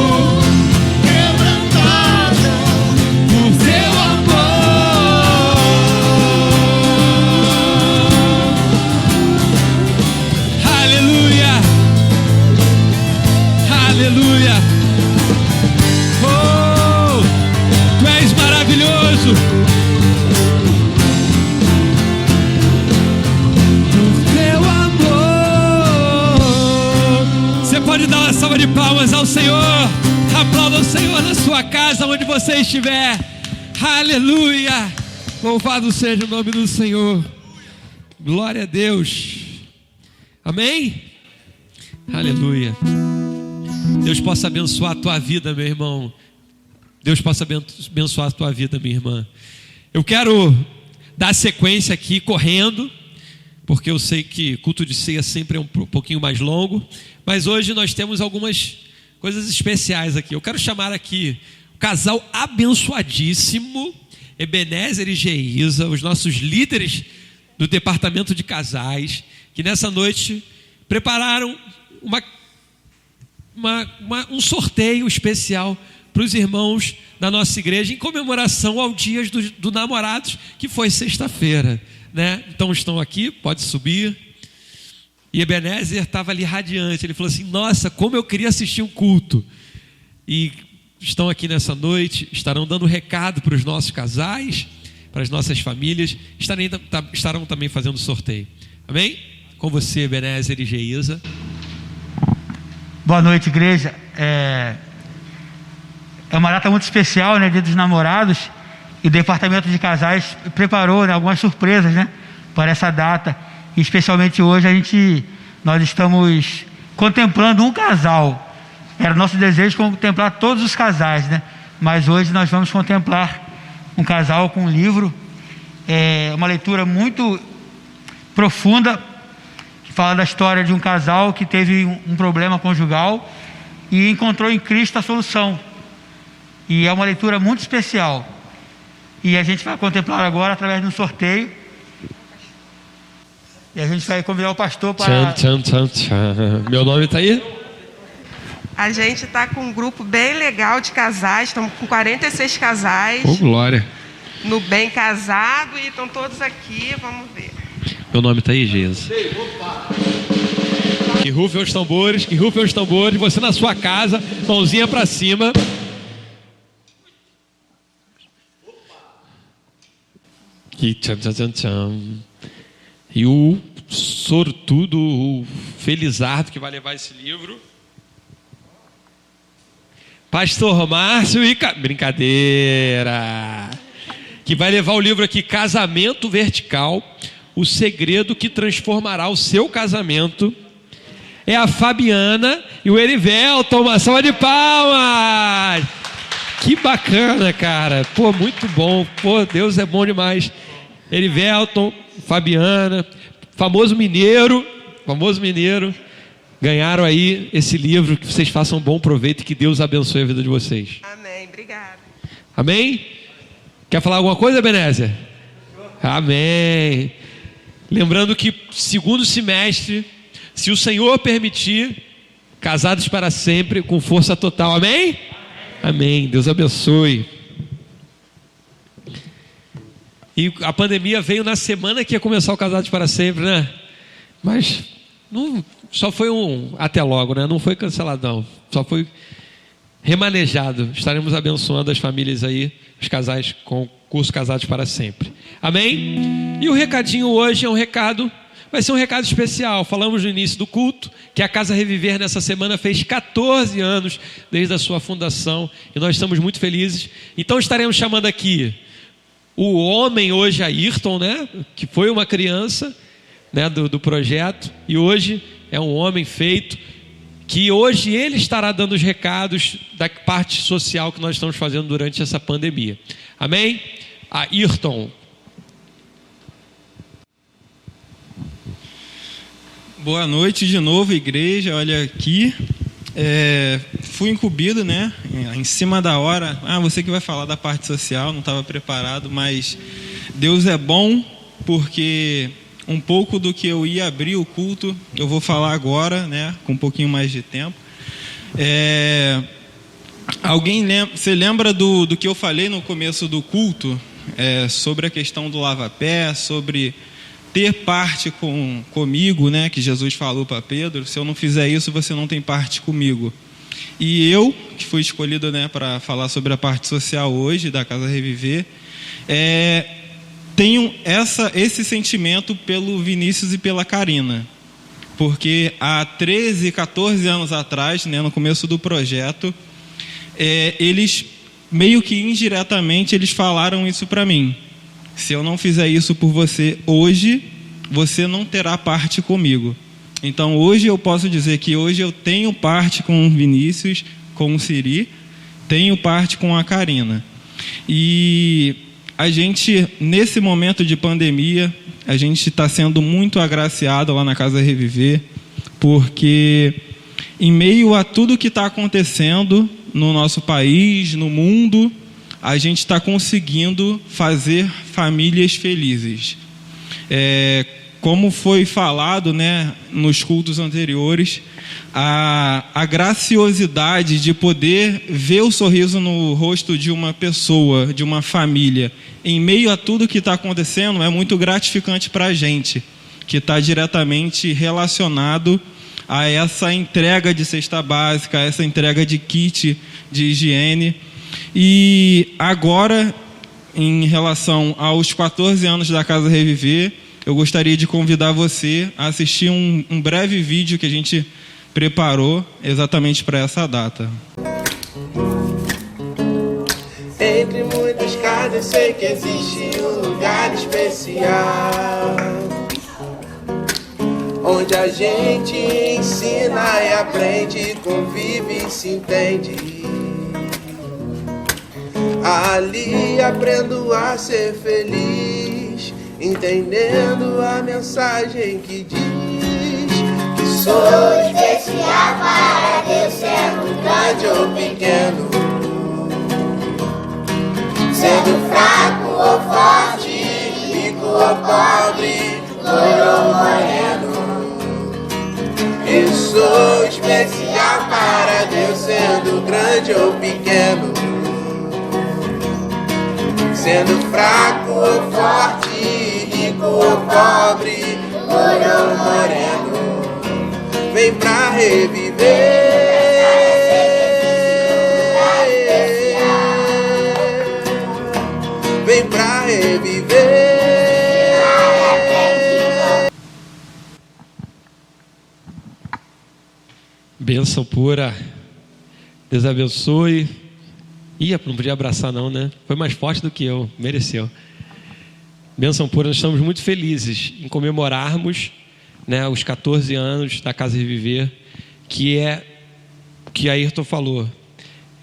S4: Aleluia. Oh, Tu és maravilhoso. Por Teu amor. Você pode dar uma salva de palmas ao Senhor. Aplauda o Senhor na sua casa, onde você estiver. Aleluia. Louvado seja o nome do Senhor. Glória a Deus. Amém? Aleluia. Deus possa abençoar a tua vida, meu irmão. Deus possa abençoar a tua vida, minha irmã. Eu quero dar sequência aqui, correndo, porque eu sei que culto de ceia sempre é um pouquinho mais longo, mas hoje nós temos algumas coisas especiais aqui. Eu quero chamar aqui o casal abençoadíssimo, Ebenezer e Geisa, os nossos líderes do departamento de casais, que nessa noite prepararam um sorteio especial para os irmãos da nossa igreja em comemoração ao Dia do Namorados, que foi sexta-feira, né? Então estão aqui, pode subir. E Ebenezer estava ali radiante, ele falou assim: nossa, como eu queria assistir um culto. E estão aqui nessa noite, estarão dando recado para os nossos casais, para as nossas famílias, estarão também fazendo sorteio. Amém? Com você, Ebenezer e Geisa.
S7: Boa noite, igreja. É uma data muito especial, né? Dia dos Namorados. E o departamento de casais preparou, né, algumas surpresas, né, para essa data. E especialmente hoje nós estamos contemplando um casal. Era nosso desejo contemplar todos os casais, né? Mas hoje nós vamos contemplar um casal com um livro. É uma leitura muito profunda, que fala da história de um casal que teve um problema conjugal e encontrou em Cristo a solução. E é uma leitura muito especial. E a gente vai contemplar agora através de um sorteio. E a gente vai convidar o pastor para...
S4: Meu nome está aí?
S8: A gente está com um grupo bem legal de casais, estamos com 46 casais.
S4: Oh, glória.
S8: No Bem Casado, e estão todos aqui, vamos ver.
S4: Meu nome está aí, Jesus. Que rufem os tambores, que rufem os tambores. Você na sua casa, mãozinha para cima. E tcham, tcham, tcham, tcham. E o sortudo, o felizardo que vai levar esse livro, Pastor Márcio e... Brincadeira! Que vai levar o livro aqui, Casamento Vertical, o segredo que transformará o seu casamento. É a Fabiana e o Erivelton, uma salva de palmas! Que bacana, cara! Pô, muito bom. Pô, Deus é bom demais. Erivelton, Fabiana, famoso mineiro, ganharam aí esse livro. Que vocês façam um bom proveito e que Deus abençoe a vida de vocês.
S8: Amém, obrigada.
S4: Amém? Quer falar alguma coisa, Ebenezer? Amém. Lembrando que segundo semestre, se o Senhor permitir, casados para sempre, com força total. Amém? Amém. Deus abençoe. E a pandemia veio na semana que ia começar o Casados para Sempre, né? Mas não, só foi um até logo, né? Não foi canceladão, só foi remanejado. Estaremos abençoando as famílias aí, os casais com o curso Casados para Sempre. Amém? E o recadinho hoje é um recado, vai ser um recado especial. Falamos no início do culto que a Casa Reviver nessa semana fez 14 anos desde a sua fundação e nós estamos muito felizes. Então estaremos chamando aqui o homem hoje, Ayrton, né? Que foi uma criança, né, do projeto, e hoje é um homem feito, que hoje ele estará dando os recados da parte social que nós estamos fazendo durante essa pandemia. Amém? Ayrton.
S1: Boa noite de novo, igreja. Olha aqui, fui incumbido, né? Em cima da hora. Você que vai falar da parte social, não estava preparado, mas Deus é bom, porque um pouco do que eu ia abrir o culto, eu vou falar agora, né? Com um pouquinho mais de tempo. Você lembra do que eu falei no começo do culto? Sobre a questão do lava-pé, sobre ter parte comigo, né? Que Jesus falou para Pedro: se eu não fizer isso, você não tem parte comigo. E eu, que fui escolhido, né, para falar sobre a parte social hoje da Casa Reviver, tenho esse sentimento pelo Vinícius e pela Karina, porque há 13, 14 anos atrás, né, no começo do projeto, eles meio que indiretamente eles falaram isso para mim: se eu não fizer isso por você hoje, você não terá parte comigo. Então hoje eu posso dizer que hoje eu tenho parte com o Vinícius, com o Siri, tenho parte com a Karina. E a gente, nesse momento de pandemia, a gente está sendo muito agraciado lá na Casa Reviver, porque em meio a tudo que está acontecendo no nosso país, no mundo, a gente está conseguindo fazer famílias felizes. como foi falado, né, nos cultos anteriores, a graciosidade de poder ver o sorriso no rosto de uma pessoa, de uma família, em meio a tudo que está acontecendo, é muito gratificante para a gente, que está diretamente relacionado a essa entrega de cesta básica, a essa entrega de kit de higiene. E agora, em relação aos 14 anos da Casa Reviver, eu gostaria de convidar você a assistir um breve vídeo que a gente preparou exatamente para essa data.
S9: Entre muitas casas sei que existe um lugar especial, onde a gente ensina e aprende, convive e se entende. Ali aprendo a ser feliz, entendendo a mensagem que diz que sou especial para Deus, sendo grande ou pequeno, sendo fraco ou forte, rico ou pobre, loiro ou moreno. Eu sou especial para Deus, sendo grande ou pequeno, sendo fraco ou forte, rico ou pobre, loiro ou moreno. Vem pra reviver. Vem pra reviver.
S4: Bênção pura. Deus abençoe. Ih, não podia abraçar não, né? Foi mais forte do que eu, mereceu. Bênção pura, nós estamos muito felizes em comemorarmos, né, os 14 anos da Casa Reviver, que é o que Ayrton falou,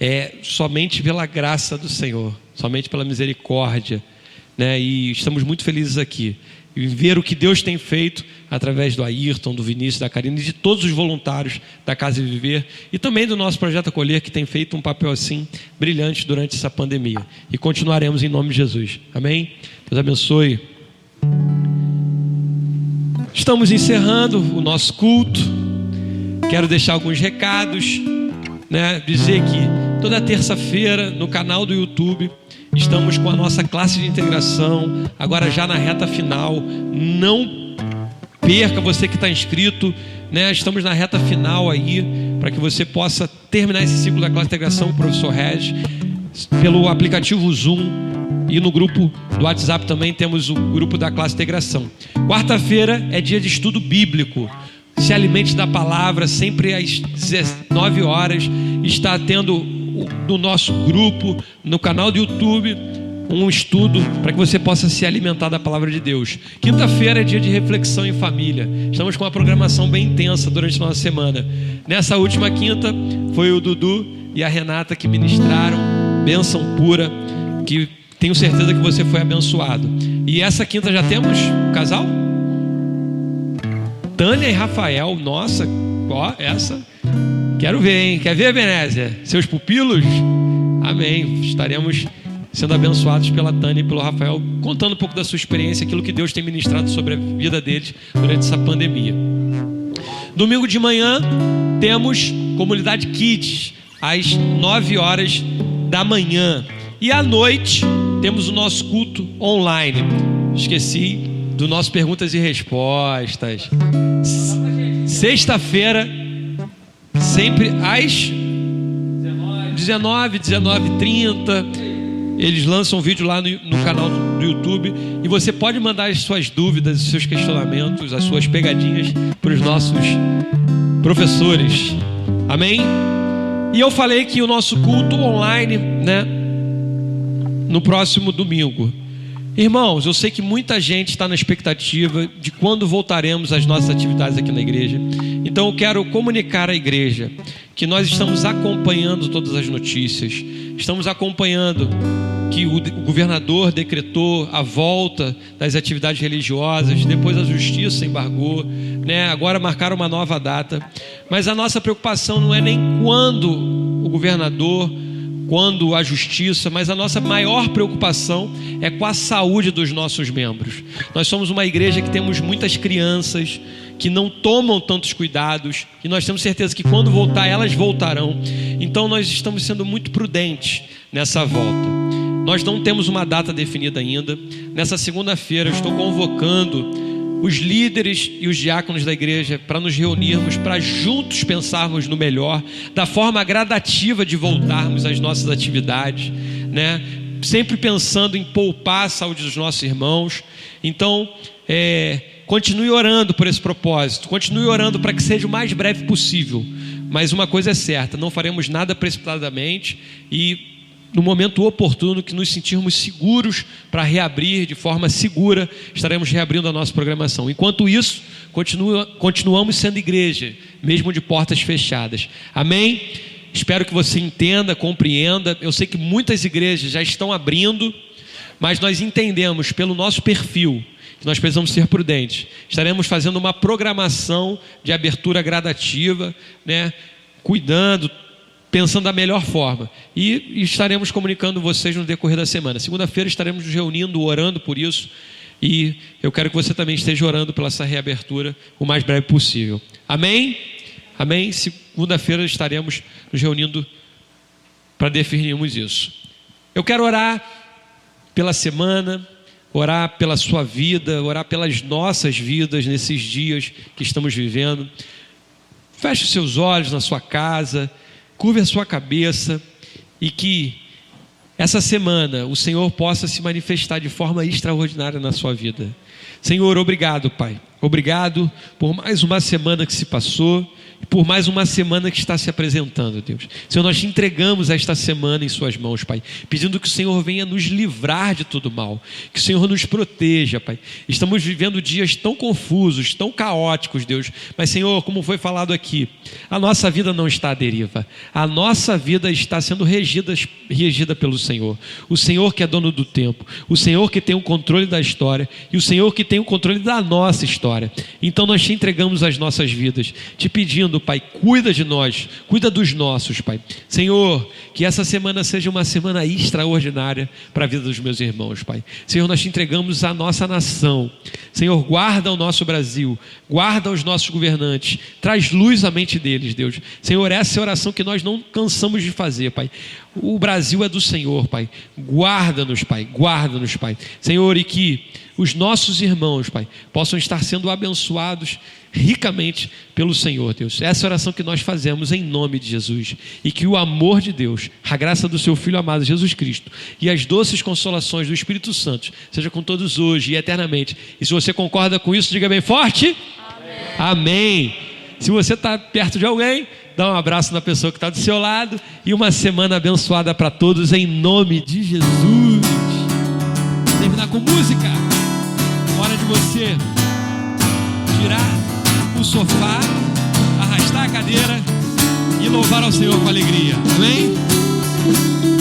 S4: é somente pela graça do Senhor, somente pela misericórdia, né? E estamos muito felizes aqui em ver o que Deus tem feito através do Ayrton, do Vinícius, da Karina e de todos os voluntários da Casa Viver e também do nosso Projeto Acolher, que tem feito um papel assim brilhante durante essa pandemia, e continuaremos em nome de Jesus, amém? Deus abençoe. Estamos encerrando o nosso culto. Quero deixar alguns recados, né? Dizer que toda terça-feira no canal do YouTube estamos com a nossa classe de integração, agora já na reta final. Não perca, você que está inscrito, né? Estamos na reta final aí, para que você possa terminar esse ciclo da classe de integração com o professor Regis, pelo aplicativo Zoom, e no grupo do WhatsApp também temos o grupo da classe de integração. Quarta-feira é dia de estudo bíblico. Se alimente da palavra, sempre às 19 horas. Está tendo no nosso grupo, no canal do YouTube, um estudo para que você possa se alimentar da palavra de Deus. Quinta-feira é dia de reflexão em família. Estamos com uma programação bem intensa durante a nossa semana. Nessa última quinta foi o Dudu e a Renata que ministraram bênção pura, que tenho certeza que você foi abençoado. E essa quinta já temos um casal? Tânia e Rafael. Nossa, ó, essa quero ver, hein? Quer ver, Benézia? Seus pupilos? Amém. Estaremos sendo abençoados pela Tânia e pelo Rafael, contando um pouco da sua experiência, aquilo que Deus tem ministrado sobre a vida deles durante essa pandemia. Domingo de manhã temos Comunidade Kids, às 9 horas da manhã. E à noite temos o nosso culto online. Esqueci do nosso perguntas e respostas. Sexta-feira, sempre às 19h30, eles lançam um vídeo lá no canal do YouTube, e você pode mandar as suas dúvidas, os seus questionamentos, as suas pegadinhas para os nossos professores. Amém? E eu falei que o nosso culto online, né, no próximo domingo. Irmãos, eu sei que muita gente está na expectativa de quando voltaremos às nossas atividades aqui na igreja. Então eu quero comunicar à igreja que nós estamos acompanhando todas as notícias. Estamos acompanhando que o governador decretou a volta das atividades religiosas, depois a justiça embargou, né? Agora marcaram uma nova data. Mas a nossa preocupação não é nem quando o governador, quando a justiça, mas a nossa maior preocupação é com a saúde dos nossos membros. Nós somos uma igreja que temos muitas crianças que não tomam tantos cuidados, e nós temos certeza que quando voltar, elas voltarão. Então nós estamos sendo muito prudentes nessa volta. Nós não temos uma data definida ainda. Nessa segunda-feira eu estou convocando os líderes e os diáconos da igreja para nos reunirmos, para juntos pensarmos no melhor, da forma gradativa de voltarmos às nossas atividades, né? Sempre pensando em poupar a saúde dos nossos irmãos. Então, continue orando por esse propósito, continue orando para que seja o mais breve possível. Mas uma coisa é certa, não faremos nada precipitadamente, e no momento oportuno que nos sentirmos seguros para reabrir de forma segura, estaremos reabrindo a nossa programação. Enquanto isso, continuamos sendo igreja, mesmo de portas fechadas. Amém? Espero que você entenda, compreenda. Eu sei que muitas igrejas já estão abrindo, mas nós entendemos pelo nosso perfil que nós precisamos ser prudentes. Estaremos fazendo uma programação de abertura gradativa, né? Cuidando, pensando da melhor forma, e estaremos comunicando vocês no decorrer da semana. Segunda-feira estaremos nos reunindo, orando por isso, e eu quero que você também esteja orando pela essa reabertura o mais breve possível. Amém? Amém? Segunda-feira estaremos nos reunindo para definirmos isso. Eu quero orar pela semana, orar pela sua vida, orar pelas nossas vidas nesses dias que estamos vivendo. Feche os seus olhos na sua casa, curve a sua cabeça, e que essa semana o Senhor possa se manifestar de forma extraordinária na sua vida. Senhor, obrigado, Pai. Obrigado por mais uma semana que se passou, e por mais uma semana que está se apresentando, Deus. Senhor, nós te entregamos esta semana em suas mãos, Pai, pedindo que o Senhor venha nos livrar de todo mal, que o Senhor nos proteja, Pai. Estamos vivendo dias tão confusos, tão caóticos, Deus, mas, Senhor, como foi falado aqui, a nossa vida não está à deriva, a nossa vida está sendo regida pelo Senhor, o Senhor que é dono do tempo, o Senhor que tem o controle da história, e o Senhor que tem o controle da nossa história. Então nós te entregamos as nossas vidas, te pedindo, Pai, cuida de nós, cuida dos nossos, Pai. Senhor, que essa semana seja uma semana extraordinária para a vida dos meus irmãos, Pai. Senhor, nós te entregamos a nossa nação. Senhor, guarda o nosso Brasil, guarda os nossos governantes, traz luz à mente deles, Deus. Senhor, essa é a oração que nós não cansamos de fazer, Pai. O Brasil é do Senhor, Pai. Guarda-nos, Pai. Guarda-nos, Pai. Senhor, e que os nossos irmãos, Pai, possam estar sendo abençoados ricamente pelo Senhor, Deus. Essa é a oração que nós fazemos em nome de Jesus. E que o amor de Deus, a graça do seu Filho amado Jesus Cristo e as doces consolações do Espírito Santo seja com todos hoje e eternamente. E se você concorda com isso, diga bem forte: Amém. Amém. Se você está perto de alguém, dá um abraço na pessoa que está do seu lado, e uma semana abençoada para todos em nome de Jesus. Vou terminar com música. Hora de você girar o sofá, arrastar a cadeira e louvar ao Senhor com alegria. Amém?